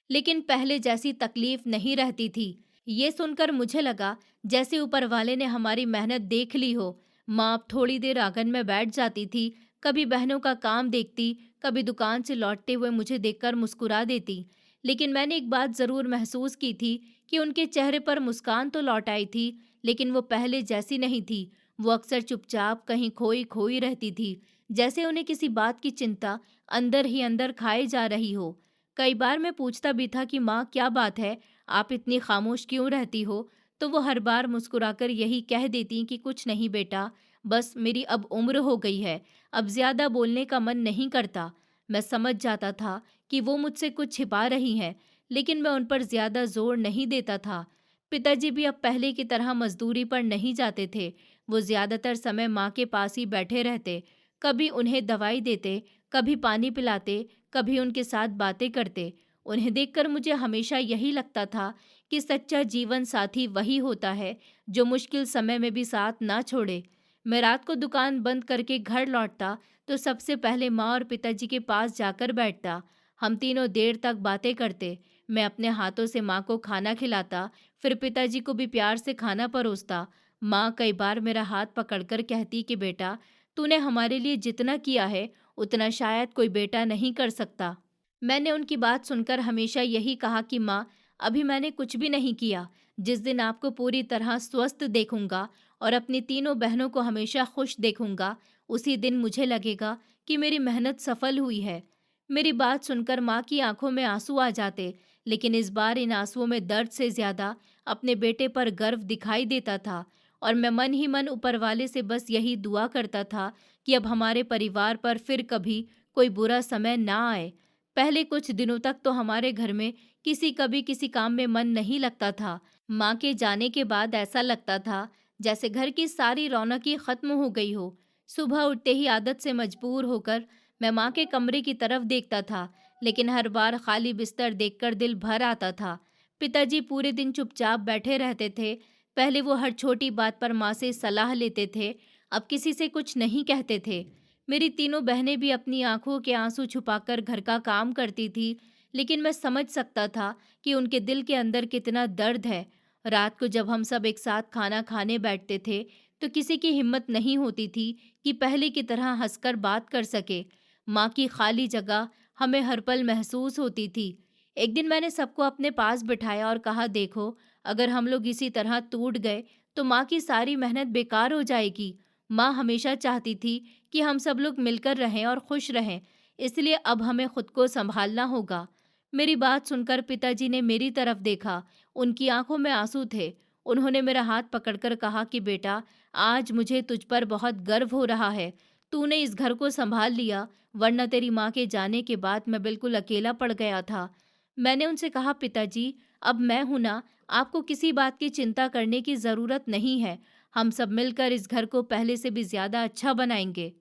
लेकिन पहले जैसी तकलीफ नहीं रहती थी। ये सुनकर मुझे लगा जैसे ऊपर वाले ने हमारी मेहनत देख ली हो। माँ अब थोड़ी देर आंगन में बैठ जाती थी, कभी बहनों का काम देखती, कभी दुकान से लौटते हुए मुझे देखकर मुस्कुरा देती। लेकिन मैंने एक बात जरूर महसूस की थी कि उनके चेहरे पर मुस्कान तो लौट आई थी, लेकिन वो पहले जैसी नहीं थी। वो अक्सर चुपचाप कहीं खोई खोई रहती थी, जैसे उन्हें किसी बात की चिंता अंदर ही अंदर खाए जा रही हो। कई बार मैं पूछता भी था कि माँ, क्या बात है, आप इतनी खामोश क्यों रहती हो? तो वो हर बार मुस्कुराकर यही कह देती कि कुछ नहीं बेटा, बस मेरी अब उम्र हो गई है, अब ज्यादा बोलने का मन नहीं करता। मैं समझ जाता था कि वो मुझसे कुछ छिपा रही हैं, लेकिन मैं उन पर ज्यादा जोर नहीं देता था। पिताजी भी अब पहले की तरह मजदूरी पर नहीं जाते थे। वो ज्यादातर समय माँ के पास ही बैठे रहते, कभी उन्हें दवाई देते, कभी पानी पिलाते, कभी उनके साथ बातें करते। उन्हें देखकर मुझे हमेशा यही लगता था कि सच्चा जीवन साथी वही होता है जो मुश्किल समय में भी साथ ना छोड़े। मैं रात को दुकान बंद करके घर लौटता तो सबसे पहले माँ और पिताजी के पास जाकर बैठता। हम तीनों देर तक बातें करते। मैं अपने हाथों से माँ को खाना खिलाता, फिर पिताजी को भी प्यार से खाना परोसता। माँ कई बार मेरा हाथ पकड़कर कहती कि बेटा, तूने हमारे लिए जितना किया है उतना शायद कोई बेटा नहीं कर सकता। मैंने उनकी बात सुनकर हमेशा यही कहा कि माँ, अभी मैंने कुछ भी नहीं किया। जिस दिन आपको पूरी तरह स्वस्थ देखूंगा और अपनी तीनों बहनों को हमेशा खुश देखूंगा, उसी दिन मुझे लगेगा कि मेरी मेहनत सफल हुई है। मेरी बात सुनकर माँ की आंखों में आंसू आ जाते, लेकिन इस बार इन आंसुओं में दर्द से ज्यादा अपने बेटे पर गर्व दिखाई देता था। और मैं मन ही मन ऊपर वाले से बस यही दुआ करता था कि अब हमारे परिवार पर फिर कभी कोई बुरा समय ना आए। पहले कुछ दिनों तक तो हमारे घर में कभी किसी काम में मन नहीं लगता था। माँ के जाने के बाद ऐसा लगता था जैसे घर की सारी रौनक ही खत्म हो गई हो। सुबह उठते ही आदत से मजबूर होकर मैं माँ के कमरे की तरफ देखता था, लेकिन हर बार खाली बिस्तर देखकर दिल भर आता था। पिताजी पूरे दिन चुपचाप बैठे रहते थे। पहले वो हर छोटी बात पर माँ से सलाह लेते थे, अब किसी से कुछ नहीं कहते थे। मेरी तीनों बहनें भी अपनी आंखों के आंसू छुपाकर घर का काम करती थी, लेकिन मैं समझ सकता था कि उनके दिल के अंदर कितना दर्द है। रात को जब हम सब एक साथ खाना खाने बैठते थे, तो किसी की हिम्मत नहीं होती थी कि पहले की तरह हंसकर बात कर सके। माँ की खाली जगह हमें हर पल महसूस होती थी। एक दिन मैंने सबको अपने पास बिठाया और कहा, देखो, अगर हम लोग इसी तरह टूट गए तो माँ की सारी मेहनत बेकार हो जाएगी। माँ हमेशा चाहती थी कि हम सब लोग मिलकर रहें और खुश रहें, इसलिए अब हमें खुद को संभालना होगा। मेरी बात सुनकर पिताजी ने मेरी तरफ देखा। उनकी आंखों में आंसू थे। उन्होंने मेरा हाथ पकड़कर कहा कि बेटा, आज मुझे तुझ पर बहुत गर्व हो रहा है। तूने इस घर को संभाल लिया, वरना तेरी माँ के जाने के बाद मैं बिल्कुल अकेला पड़ गया था। मैंने उनसे कहा, पिताजी, अब मैं हूं ना, आपको किसी बात की चिंता करने की जरूरत नहीं है। हम सब मिलकर इस घर को पहले से भी ज्यादा अच्छा बनाएंगे।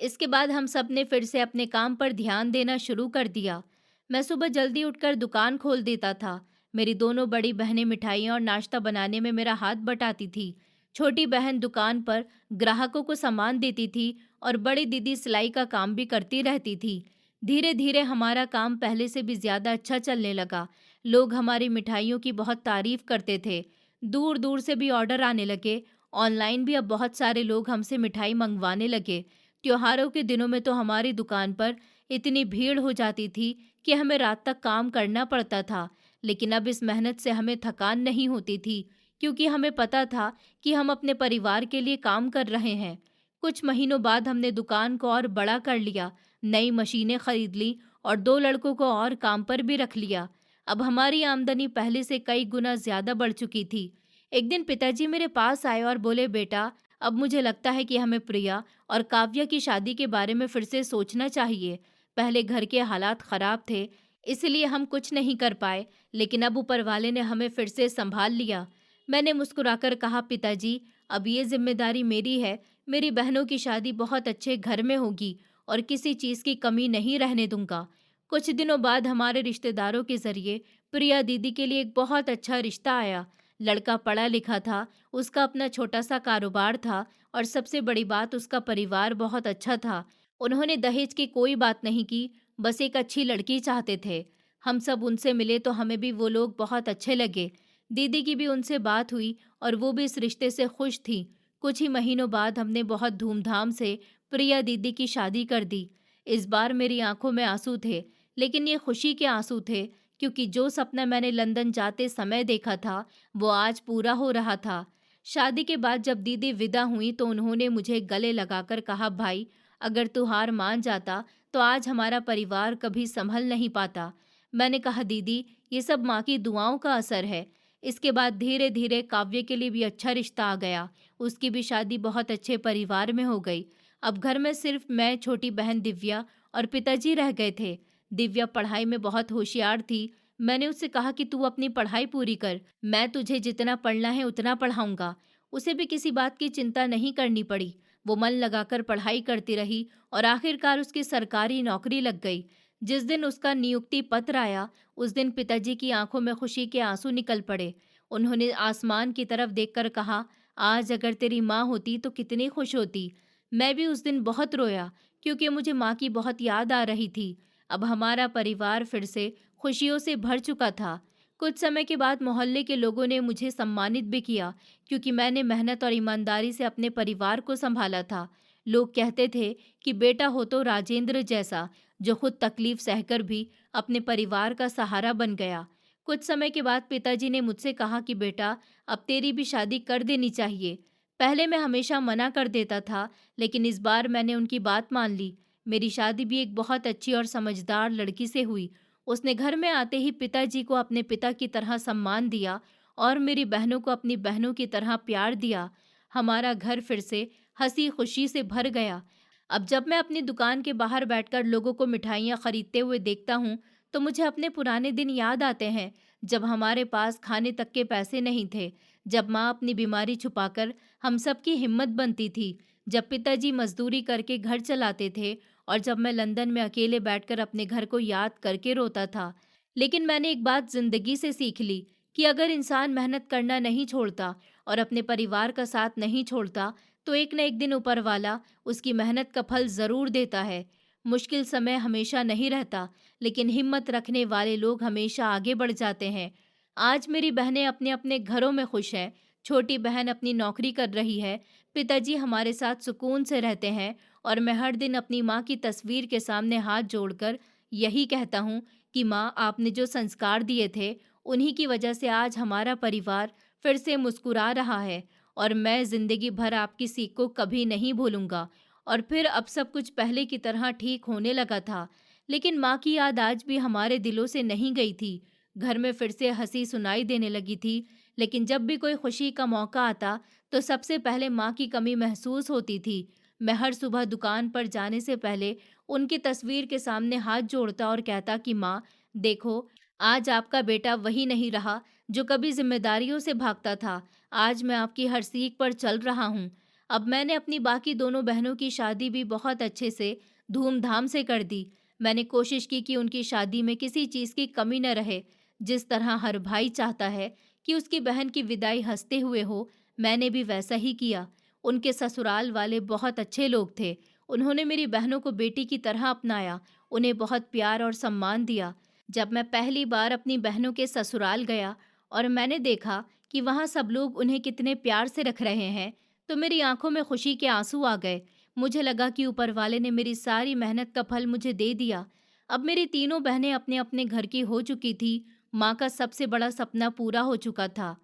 इसके बाद हम सब ने फिर से अपने काम पर ध्यान देना शुरू कर दिया। मैं सुबह जल्दी उठकर दुकान खोल देता था। मेरी दोनों बड़ी बहनें मिठाइयाँ और नाश्ता बनाने में मेरा हाथ बटाती थी। छोटी बहन दुकान पर ग्राहकों को सामान देती थी और बड़ी दीदी सिलाई का काम भी करती रहती थी। धीरे धीरे हमारा काम पहले से भी ज्यादा अच्छा चलने लगा। लोग हमारी मिठाइयों की बहुत तारीफ करते थे। दूर दूर से भी ऑर्डर आने लगे। ऑनलाइन भी अब बहुत सारे लोग हमसे मिठाई मंगवाने लगे। त्योहारों के दिनों में तो हमारी दुकान पर इतनी भीड़ हो जाती थी कि हमें रात तक काम करना पड़ता था। लेकिन अब इस मेहनत से हमें थकान नहीं होती थी, क्योंकि हमें पता था कि हम अपने परिवार के लिए काम कर रहे हैं। कुछ महीनों बाद हमने दुकान को और बड़ा कर लिया, नई मशीनें खरीद ली और 2 लड़कों को और काम पर भी रख लिया। अब हमारी आमदनी पहले से कई गुना ज्यादा बढ़ चुकी थी। एक दिन पिताजी मेरे पास आए और बोले, बेटा, अब मुझे लगता है कि हमें प्रिया और काव्या की शादी के बारे में फिर से सोचना चाहिए। पहले घर के हालात खराब थे, इसलिए हम कुछ नहीं कर पाए, लेकिन अब ऊपर वाले ने हमें फिर से संभाल लिया। मैंने मुस्कुराकर कहा, पिताजी, अब ये जिम्मेदारी मेरी है। मेरी बहनों की शादी बहुत अच्छे घर में होगी और किसी चीज की कमी नहीं रहने दूंगा। कुछ दिनों बाद हमारे रिश्तेदारों के जरिए प्रिया दीदी के लिए एक बहुत अच्छा रिश्ता आया। लड़का पढ़ा लिखा था, उसका अपना छोटा सा कारोबार था और सबसे बड़ी बात, उसका परिवार बहुत अच्छा था। उन्होंने दहेज की कोई बात नहीं की, बस एक अच्छी लड़की चाहते थे। हम सब उनसे मिले तो हमें भी वो लोग बहुत अच्छे लगे। दीदी की भी उनसे बात हुई और वो भी इस रिश्ते से खुश थी। कुछ ही महीनों बाद हमने बहुत धूमधाम से प्रिया दीदी की शादी कर दी। इस बार मेरी आंखों में आंसू थे, लेकिन ये खुशी के आंसू थे, क्योंकि जो सपना मैंने लंदन जाते समय देखा था, वो आज पूरा हो रहा था। शादी के बाद जब दीदी विदा हुई तो उन्होंने मुझे गले लगाकर कहा, भाई, अगर तू हार मान जाता तो आज हमारा परिवार कभी संभल नहीं पाता। मैंने कहा, दीदी, ये सब माँ की दुआओं का असर है। इसके बाद धीरे धीरे काव्य के लिए भी अच्छा रिश्ता आ गया। उसकी भी शादी बहुत अच्छे परिवार में हो गई। अब घर में सिर्फ मैं, छोटी बहन दिव्या और पिताजी रह गए थे। दिव्या पढ़ाई में बहुत होशियार थी। मैंने उससे कहा कि तू अपनी पढ़ाई पूरी कर, मैं तुझे जितना पढ़ना है उतना पढ़ाऊंगा। उसे भी किसी बात की चिंता नहीं करनी पड़ी। वो मन लगाकर पढ़ाई करती रही और आखिरकार उसकी सरकारी नौकरी लग गई। जिस दिन उसका नियुक्ति पत्र आया, उस दिन पिताजी की आंखों में खुशी के आंसू निकल पड़े। उन्होंने आसमान की तरफ देखकर कहा, आज अगर तेरी माँ होती तो कितनी खुश होती। मैं भी उस दिन बहुत रोया, क्योंकि मुझे माँ की बहुत याद आ रही थी। अब हमारा परिवार फिर से खुशियों से भर चुका था। कुछ समय के बाद मोहल्ले के लोगों ने मुझे सम्मानित भी किया, क्योंकि मैंने मेहनत और ईमानदारी से अपने परिवार को संभाला था। लोग कहते थे कि बेटा हो तो राजेंद्र जैसा, जो खुद तकलीफ सहकर भी अपने परिवार का सहारा बन गया। कुछ समय के बाद पिताजी ने मुझसे कहा कि बेटा, अब तेरी भी शादी कर देनी चाहिए। पहले मैं हमेशा मना कर देता था, लेकिन इस बार मैंने उनकी बात मान ली। मेरी शादी भी एक बहुत अच्छी और समझदार लड़की से हुई। उसने घर में आते ही पिताजी को अपने पिता की तरह सम्मान दिया और मेरी बहनों को अपनी बहनों की तरह प्यार दिया। हमारा घर फिर से हंसी खुशी से भर गया। अब जब मैं अपनी दुकान के बाहर बैठकर लोगों को मिठाइयाँ खरीदते हुए देखता हूँ, तो मुझे अपने पुराने दिन याद आते हैं, जब हमारे पास खाने तक के पैसे नहीं थे, जब माँ अपनी बीमारी छुपाकर हम सबकी हिम्मत बनती थी, जब पिताजी मजदूरी करके घर चलाते थे और जब मैं लंदन में अकेले बैठकर अपने घर को याद करके रोता था। लेकिन मैंने एक बात जिंदगी से सीख ली कि अगर इंसान मेहनत करना नहीं छोड़ता और अपने परिवार का साथ नहीं छोड़ता, तो एक न एक दिन ऊपर वाला उसकी मेहनत का फल जरूर देता है। मुश्किल समय हमेशा नहीं रहता, लेकिन हिम्मत रखने वाले लोग हमेशा आगे बढ़ जाते हैं। आज मेरी बहनें अपने अपने घरों में खुश हैं। छोटी बहन अपनी नौकरी कर रही है, पिताजी हमारे साथ सुकून से रहते हैं और मैं हर दिन अपनी माँ की तस्वीर के सामने हाथ जोड़कर यही कहता हूँ कि माँ, आपने जो संस्कार दिए थे, उन्हीं की वजह से आज हमारा परिवार फिर से मुस्कुरा रहा है और मैं जिंदगी भर आपकी सीख को कभी नहीं भूलूंगा। और फिर अब सब कुछ पहले की तरह ठीक होने लगा था, लेकिन माँ की याद आज भी हमारे दिलों से नहीं गई थी। घर में फिर से हंसी सुनाई देने लगी थी, लेकिन जब भी कोई खुशी का मौका आता, तो सबसे पहले माँ की कमी महसूस होती थी। मैं हर सुबह दुकान पर जाने से पहले उनकी तस्वीर के सामने हाथ जोड़ता और कहता कि माँ, देखो, आज आपका बेटा वही नहीं रहा जो कभी जिम्मेदारियों से भागता था। आज मैं आपकी हर सीख पर चल रहा हूँ। अब मैंने अपनी बाकी दोनों बहनों की शादी भी बहुत अच्छे से धूमधाम से कर दी। मैंने कोशिश की कि उनकी शादी में किसी चीज़ की कमी न रहे। जिस तरह हर भाई चाहता है कि उसकी बहन की विदाई हंसते हुए हो, मैंने भी वैसा ही किया। उनके ससुराल वाले बहुत अच्छे लोग थे। उन्होंने मेरी बहनों को बेटी की तरह अपनाया, उन्हें बहुत प्यार और सम्मान दिया। जब मैं पहली बार अपनी बहनों के ससुराल गया और मैंने देखा कि वहाँ सब लोग उन्हें कितने प्यार से रख रहे हैं, तो मेरी आंखों में खुशी के आंसू आ गए। मुझे लगा कि ऊपर वाले ने मेरी सारी मेहनत का फल मुझे दे दिया। अब मेरी तीनों बहनें अपने अपने घर की हो चुकी थी। माँ का सबसे बड़ा सपना पूरा हो चुका था।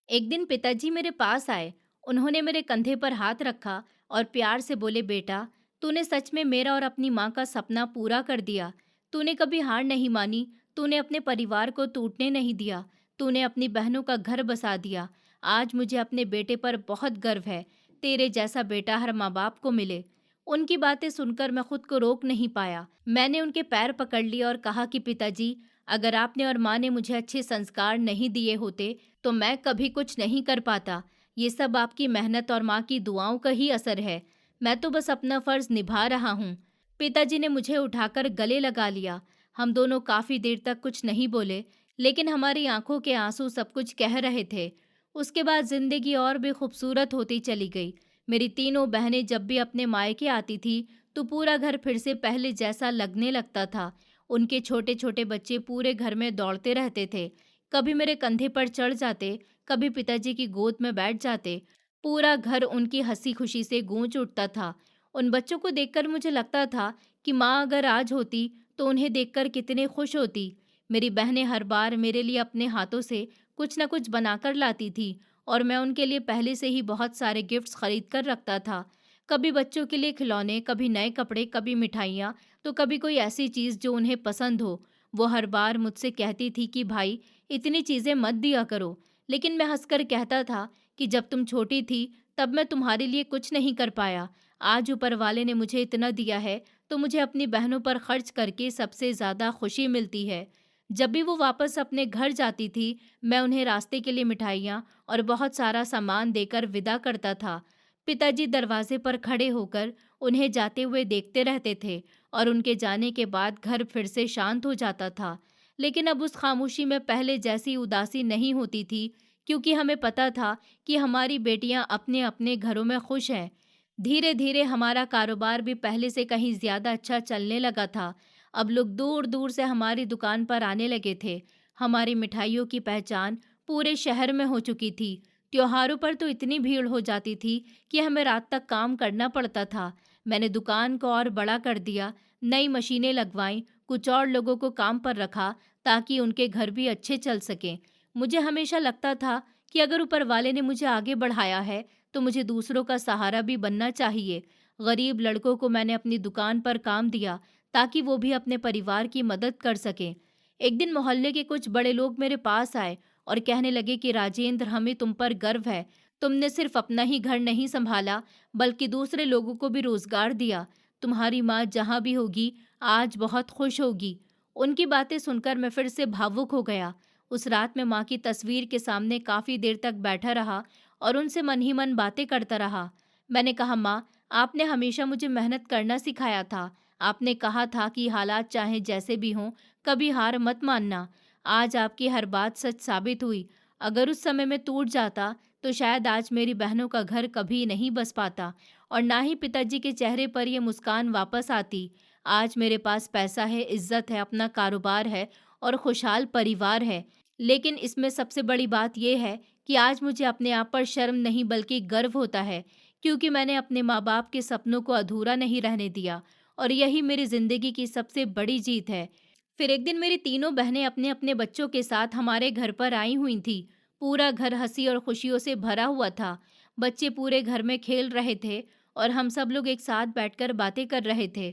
एक दिन पिताजी मेरे पास आए। उन्होंने मेरे कंधे पर हाथ रखा और प्यार से बोले, बेटा, तूने सच में मेरा और अपनी माँ का सपना पूरा कर दिया। तूने कभी हार नहीं मानी, तूने अपने परिवार को टूटने नहीं दिया, तूने अपनी बहनों का घर बसा दिया। आज मुझे अपने बेटे पर बहुत गर्व है। तेरे जैसा बेटा हर माँ बाप को मिले। उनकी बातें सुनकर मैं खुद को रोक नहीं पाया। मैंने उनके पैर पकड़ लिए और कहा कि पिताजी, अगर आपने और माँ ने मुझे अच्छे संस्कार नहीं दिए होते, तो मैं कभी कुछ नहीं कर पाता। ये सब आपकी मेहनत और माँ की दुआओं का ही असर है। मैं तो बस अपना फर्ज निभा रहा हूँ। पिताजी ने मुझे उठाकर गले लगा लिया। हम दोनों काफी देर तक कुछ नहीं बोले, लेकिन हमारी आंखों के आंसू सब कुछ कह रहे थे। उसके बाद जिंदगी और भी खूबसूरत होती चली गई। मेरी तीनों बहनें जब भी अपने मायके आती थी, तो पूरा घर फिर से पहले जैसा लगने लगता था। उनके छोटे छोटे बच्चे पूरे घर में दौड़ते रहते थे। कभी मेरे कंधे पर चढ़ जाते, कभी पिताजी की गोद में बैठ जाते। पूरा घर उनकी हंसी खुशी से गूंज उठता था। उन बच्चों को देखकर मुझे लगता था कि माँ अगर आज होती तो उन्हें देखकर कितने खुश होती। मेरी बहनें हर बार मेरे लिए अपने हाथों से कुछ न कुछ बनाकर लाती थी और मैं उनके लिए पहले से ही बहुत सारे गिफ्ट्स खरीद कर रखता था। कभी बच्चों के लिए खिलौने, कभी नए कपड़े, कभी मिठाइयाँ, तो कभी कोई ऐसी चीज़ जो उन्हें पसंद हो। वो हर बार मुझसे कहती थी कि भाई, इतनी चीज़ें मत दिया करो। लेकिन मैं हंसकर कहता था कि जब तुम छोटी थी तब मैं तुम्हारे लिए कुछ नहीं कर पाया। आज ऊपर वाले ने मुझे इतना दिया है तो मुझे अपनी बहनों पर खर्च करके सबसे ज़्यादा खुशी मिलती है। जब भी वो वापस अपने घर जाती थी, मैं उन्हें रास्ते के लिए मिठाइयाँ और बहुत सारा सामान देकर विदा करता था। पिताजी दरवाजे पर खड़े होकर उन्हें जाते हुए देखते रहते थे और उनके जाने के बाद घर फिर से शांत हो जाता था। लेकिन अब उस खामोशी में पहले जैसी उदासी नहीं होती थी, क्योंकि हमें पता था कि हमारी बेटियां अपने अपने घरों में खुश हैं। धीरे धीरे हमारा कारोबार भी पहले से कहीं ज्यादा अच्छा चलने लगा था। अब लोग दूर दूर से हमारी दुकान पर आने लगे थे। हमारी मिठाइयों की पहचान पूरे शहर में हो चुकी थी। त्योहारों पर तो इतनी भीड़ हो जाती थी कि हमें रात तक काम करना पड़ता था। मैंने दुकान को और बड़ा कर दिया, नई मशीनें लगवाईं, कुछ और लोगों को काम पर रखा ताकि उनके घर भी अच्छे चल सकें। मुझे हमेशा लगता था कि अगर ऊपर वाले ने मुझे आगे बढ़ाया है तो मुझे दूसरों का सहारा भी बनना चाहिए। गरीब लड़कों को मैंने अपनी दुकान पर काम दिया ताकि वो भी अपने परिवार की मदद कर सकें। एक दिन मोहल्ले के कुछ बड़े लोग मेरे पास आए और कहने लगे कि राजेंद्र, हमें तुम पर गर्व है। तुमने सिर्फ अपना ही घर नहीं संभाला बल्कि दूसरे लोगों को भी रोजगार दिया। तुम्हारी माँ जहाँ भी होगी आज बहुत खुश होगी। उनकी बातें सुनकर मैं फिर से भावुक हो गया। उस रात में माँ की तस्वीर के सामने काफी देर तक बैठा रहा और उनसे मन ही मन बातें करता रहा। मैंने कहा, माँ, आपने हमेशा मुझे मेहनत करना सिखाया था। आपने कहा था कि हालात चाहे जैसे भी हों, कभी हार मत मानना। आज आपकी हर बात सच साबित हुई। अगर उस समय में टूट जाता तो शायद आज मेरी बहनों का घर कभी नहीं बस पाता और ना ही पिताजी के चेहरे पर यह मुस्कान वापस आती। आज मेरे पास पैसा है, इज्जत है, अपना कारोबार है और खुशहाल परिवार है। लेकिन इसमें सबसे बड़ी बात यह है कि आज मुझे अपने आप पर शर्म नहीं बल्कि गर्व होता है, क्योंकि मैंने अपने माँ बाप के सपनों को अधूरा नहीं रहने दिया और यही मेरी जिंदगी की सबसे बड़ी जीत है। फिर एक दिन मेरी तीनों बहनें अपने अपने बच्चों के साथ हमारे घर पर आई हुई थी। पूरा घर हंसी और खुशियों से भरा हुआ था। बच्चे पूरे घर में खेल रहे थे और हम सब लोग एक साथ बैठकर बातें कर रहे थे।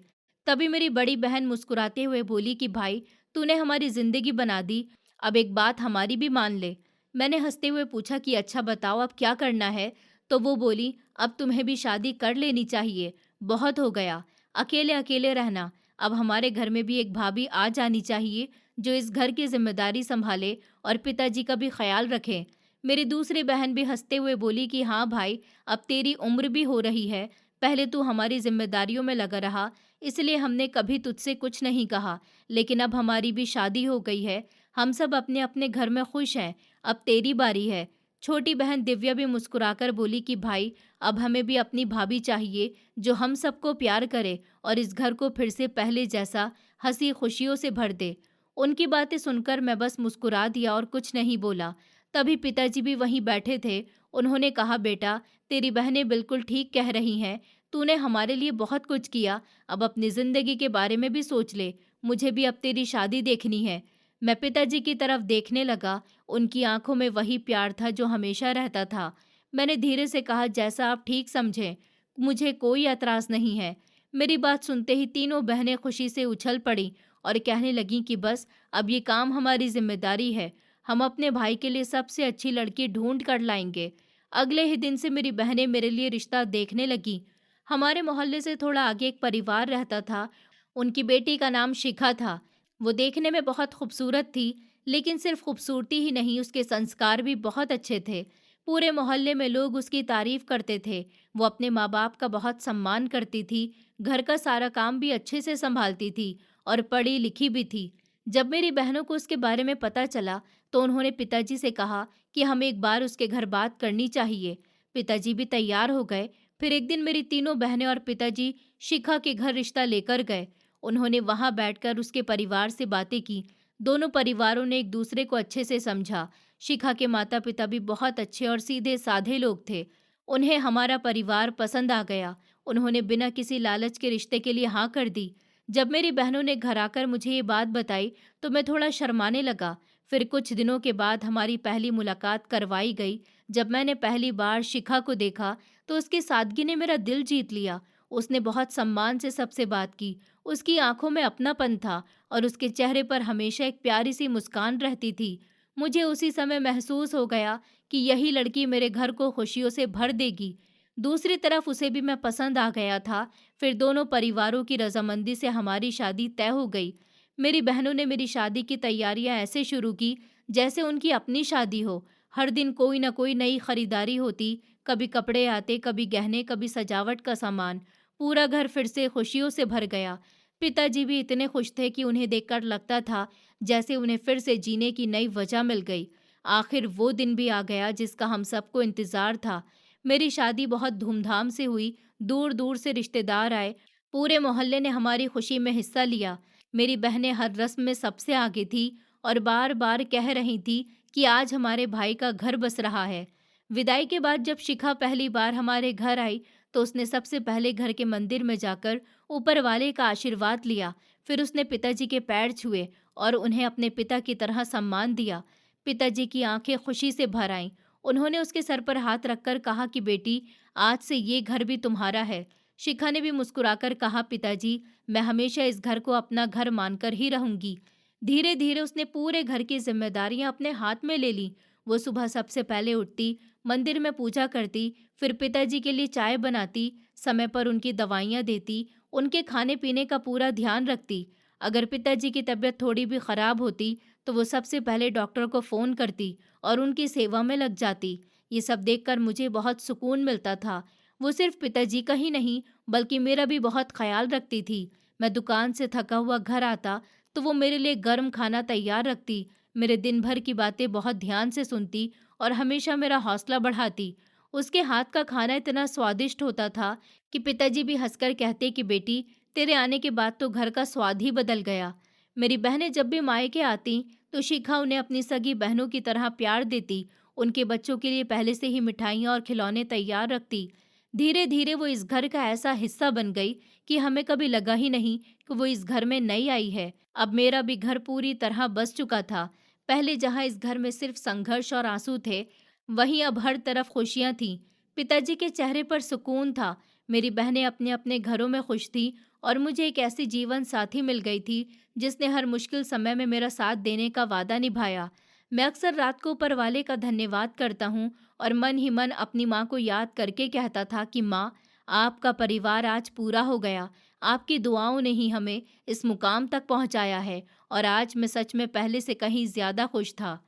तभी मेरी बड़ी बहन मुस्कुराते हुए बोली कि भाई, तूने हमारी जिंदगी बना दी, अब एक बात हमारी भी मान ले। मैंने हंसते हुए पूछा कि अच्छा बताओ, अब क्या करना है? तो वो बोली, अब तुम्हें भी शादी कर लेनी चाहिए, बहुत हो गया अकेले अकेले रहना। अब हमारे घर में भी एक भाभी आ जानी चाहिए जो इस घर की जिम्मेदारी संभाले और पिताजी का भी ख्याल रखे। मेरी दूसरी बहन भी हंसते हुए बोली कि हाँ भाई, अब तेरी उम्र भी हो रही है, पहले तू हमारी जिम्मेदारियों में लगा रहा, इसलिए हमने कभी तुझसे कुछ नहीं कहा। लेकिन अब हमारी भी शादी हो गई है, हम सब अपने अपने घर में खुश हैं, अब तेरी बारी है। छोटी बहन दिव्या भी मुस्कुराकर बोली कि भाई, अब हमें भी अपनी भाभी चाहिए जो हम सबको प्यार करे और इस घर को फिर से पहले जैसा हंसी खुशियों से भर दे। उनकी बातें सुनकर मैं बस मुस्कुरा दिया और कुछ नहीं बोला। तभी पिताजी भी वहीं बैठे थे। उन्होंने कहा, बेटा, तेरी बहनें बिल्कुल ठीक कह रही हैं। तूने हमारे लिए बहुत कुछ किया, अब अपनी जिंदगी के बारे में भी सोच ले। मुझे भी अब तेरी शादी देखनी है। मैं पिताजी की तरफ देखने लगा। उनकी आंखों में वही प्यार था जो हमेशा रहता था। मैंने धीरे से कहा, जैसा आप ठीक समझें, मुझे कोई एतराज नहीं है। मेरी बात सुनते ही तीनों बहनें खुशी से उछल पड़ी और कहने लगीं कि बस अब ये काम हमारी जिम्मेदारी है, हम अपने भाई के लिए सबसे अच्छी लड़की ढूंढ कर लाएंगे। अगले ही दिन से मेरी बहनें मेरे लिए रिश्ता देखने लगीं। हमारे मोहल्ले से थोड़ा आगे एक परिवार रहता था। उनकी बेटी का नाम शिखा था। वो देखने में बहुत खूबसूरत थी, लेकिन सिर्फ खूबसूरती ही नहीं, उसके संस्कार भी बहुत अच्छे थे। पूरे मोहल्ले में लोग उसकी तारीफ करते थे। वो अपने माँ बाप का बहुत सम्मान करती थी, घर का सारा काम भी अच्छे से संभालती थी और पढ़ी लिखी भी थी। जब मेरी बहनों को उसके बारे में पता चला तो उन्होंने पिताजी से कहा कि हमें एक बार उसके घर बात करनी चाहिए। पिताजी भी तैयार हो गए। फिर एक दिन मेरी तीनों बहनें और पिताजी शिखा के घर रिश्ता लेकर गए। उन्होंने वहां बैठकर उसके परिवार से बातें की। दोनों परिवारों ने एक दूसरे को अच्छे से समझा। शिखा के माता पिता भी बहुत अच्छे और सीधे साधे लोग थे। उन्हें हमारा परिवार पसंद आ गया। उन्होंने बिना किसी लालच के रिश्ते के लिए हाँ कर दी। जब मेरी बहनों ने घर आकर मुझे ये बात बताई तो मैं थोड़ा शर्माने लगा। फिर कुछ दिनों के बाद हमारी पहली मुलाकात करवाई गई। जब मैंने पहली बार शिखा को देखा तो उसकी सादगी ने मेरा दिल जीत लिया। उसने बहुत सम्मान से सबसे बात की। उसकी आंखों में अपनापन था और उसके चेहरे पर हमेशा एक प्यारी सी मुस्कान रहती थी। मुझे उसी समय महसूस हो गया कि यही लड़की मेरे घर को खुशियों से भर देगी। दूसरी तरफ उसे भी मैं पसंद आ गया था। फिर दोनों परिवारों की रजामंदी से हमारी शादी तय हो गई। मेरी बहनों ने मेरी शादी की तैयारियां ऐसे शुरू की जैसे उनकी अपनी शादी हो। हर दिन कोई ना कोई नई खरीदारी होती, कभी कपड़े आते, कभी गहने, कभी सजावट का सामान। पूरा घर फिर से खुशियों से भर गया। पिताजी भी इतने खुश थे कि उन्हें देखकर लगता था जैसे उन्हें फिर से जीने की नई वजह मिल गई। आखिर वो दिन भी आ गया जिसका हम सबको इंतजार था। मेरी शादी बहुत धूमधाम से हुई। दूर दूर से रिश्तेदार आए। पूरे मोहल्ले ने हमारी खुशी में हिस्सा लिया। मेरी बहनें हर रस्म में सबसे आगे थी और बार बार कह रही थी कि आज हमारे भाई का घर बस रहा है। विदाई के बाद जब शिखा पहली बार हमारे घर आई तो उसने सबसे पहले घर के मंदिर में जाकर ऊपर वाले का आशीर्वाद लिया। फिर उसने पिताजी के पैर छुए और उन्हें अपने पिता की तरह सम्मान दिया। पिताजी की आंखें खुशी से भर आईं। उन्होंने उसके सर पर हाथ रखकर कहा कि बेटी, आज से ये घर भी तुम्हारा है। शिखा ने भी मुस्कुराकर कहा, पिताजी, मैं हमेशा इस घर को अपना घर मानकर ही रहूंगी। धीरे धीरे उसने पूरे घर की जिम्मेदारियां अपने हाथ में ले ली। वो सुबह सबसे पहले उठती, मंदिर में पूजा करती, फिर पिताजी के लिए चाय बनाती, समय पर उनकी दवाइयाँ देती, उनके खाने पीने का पूरा ध्यान रखती। अगर पिताजी की तबीयत थोड़ी भी खराब होती तो वो सबसे पहले डॉक्टर को फ़ोन करती और उनकी सेवा में लग जाती। ये सब देखकर मुझे बहुत सुकून मिलता था। वो सिर्फ पिताजी का ही नहीं बल्कि मेरा भी बहुत ख्याल रखती थी। मैं दुकान से थका हुआ घर आता तो वो मेरे लिए गर्म खाना तैयार रखती, मेरे दिन भर की बातें बहुत ध्यान से सुनती और हमेशा मेरा हौसला बढ़ाती। उसके हाथ का खाना इतना स्वादिष्ट होता था कि पिताजी भी हंसकर कहते कि बेटी, तेरे आने के बाद तो घर का स्वाद ही बदल गया। मेरी बहनें जब भी मायके आती तो शिखा उन्हें अपनी सगी बहनों की तरह प्यार देती। उनके बच्चों के लिए पहले से ही मिठाइयाँ और खिलौने तैयार रखती। धीरे धीरे वो इस घर का ऐसा हिस्सा बन गई कि हमें कभी लगा ही नहीं कि वो इस घर में नई आई है। अब मेरा भी घर पूरी तरह बस चुका था। पहले जहाँ इस घर में सिर्फ संघर्ष और आंसू थे, वहीं अब हर तरफ खुशियां थीं। पिताजी के चेहरे पर सुकून था। मेरी बहनें अपने अपने घरों में खुश थीं और मुझे एक ऐसी जीवन साथी मिल गई थी जिसने हर मुश्किल समय में मेरा साथ देने का वादा निभाया। मैं अक्सर रात को ऊपर वाले का धन्यवाद करता हूँ और मन ही मन अपनी माँ को याद करके कहता था कि माँ, आपका परिवार आज पूरा हो गया। आपकी दुआओं ने ही हमें इस मुकाम तक पहुँचाया है और आज मैं सच में पहले से कहीं ज़्यादा खुश था।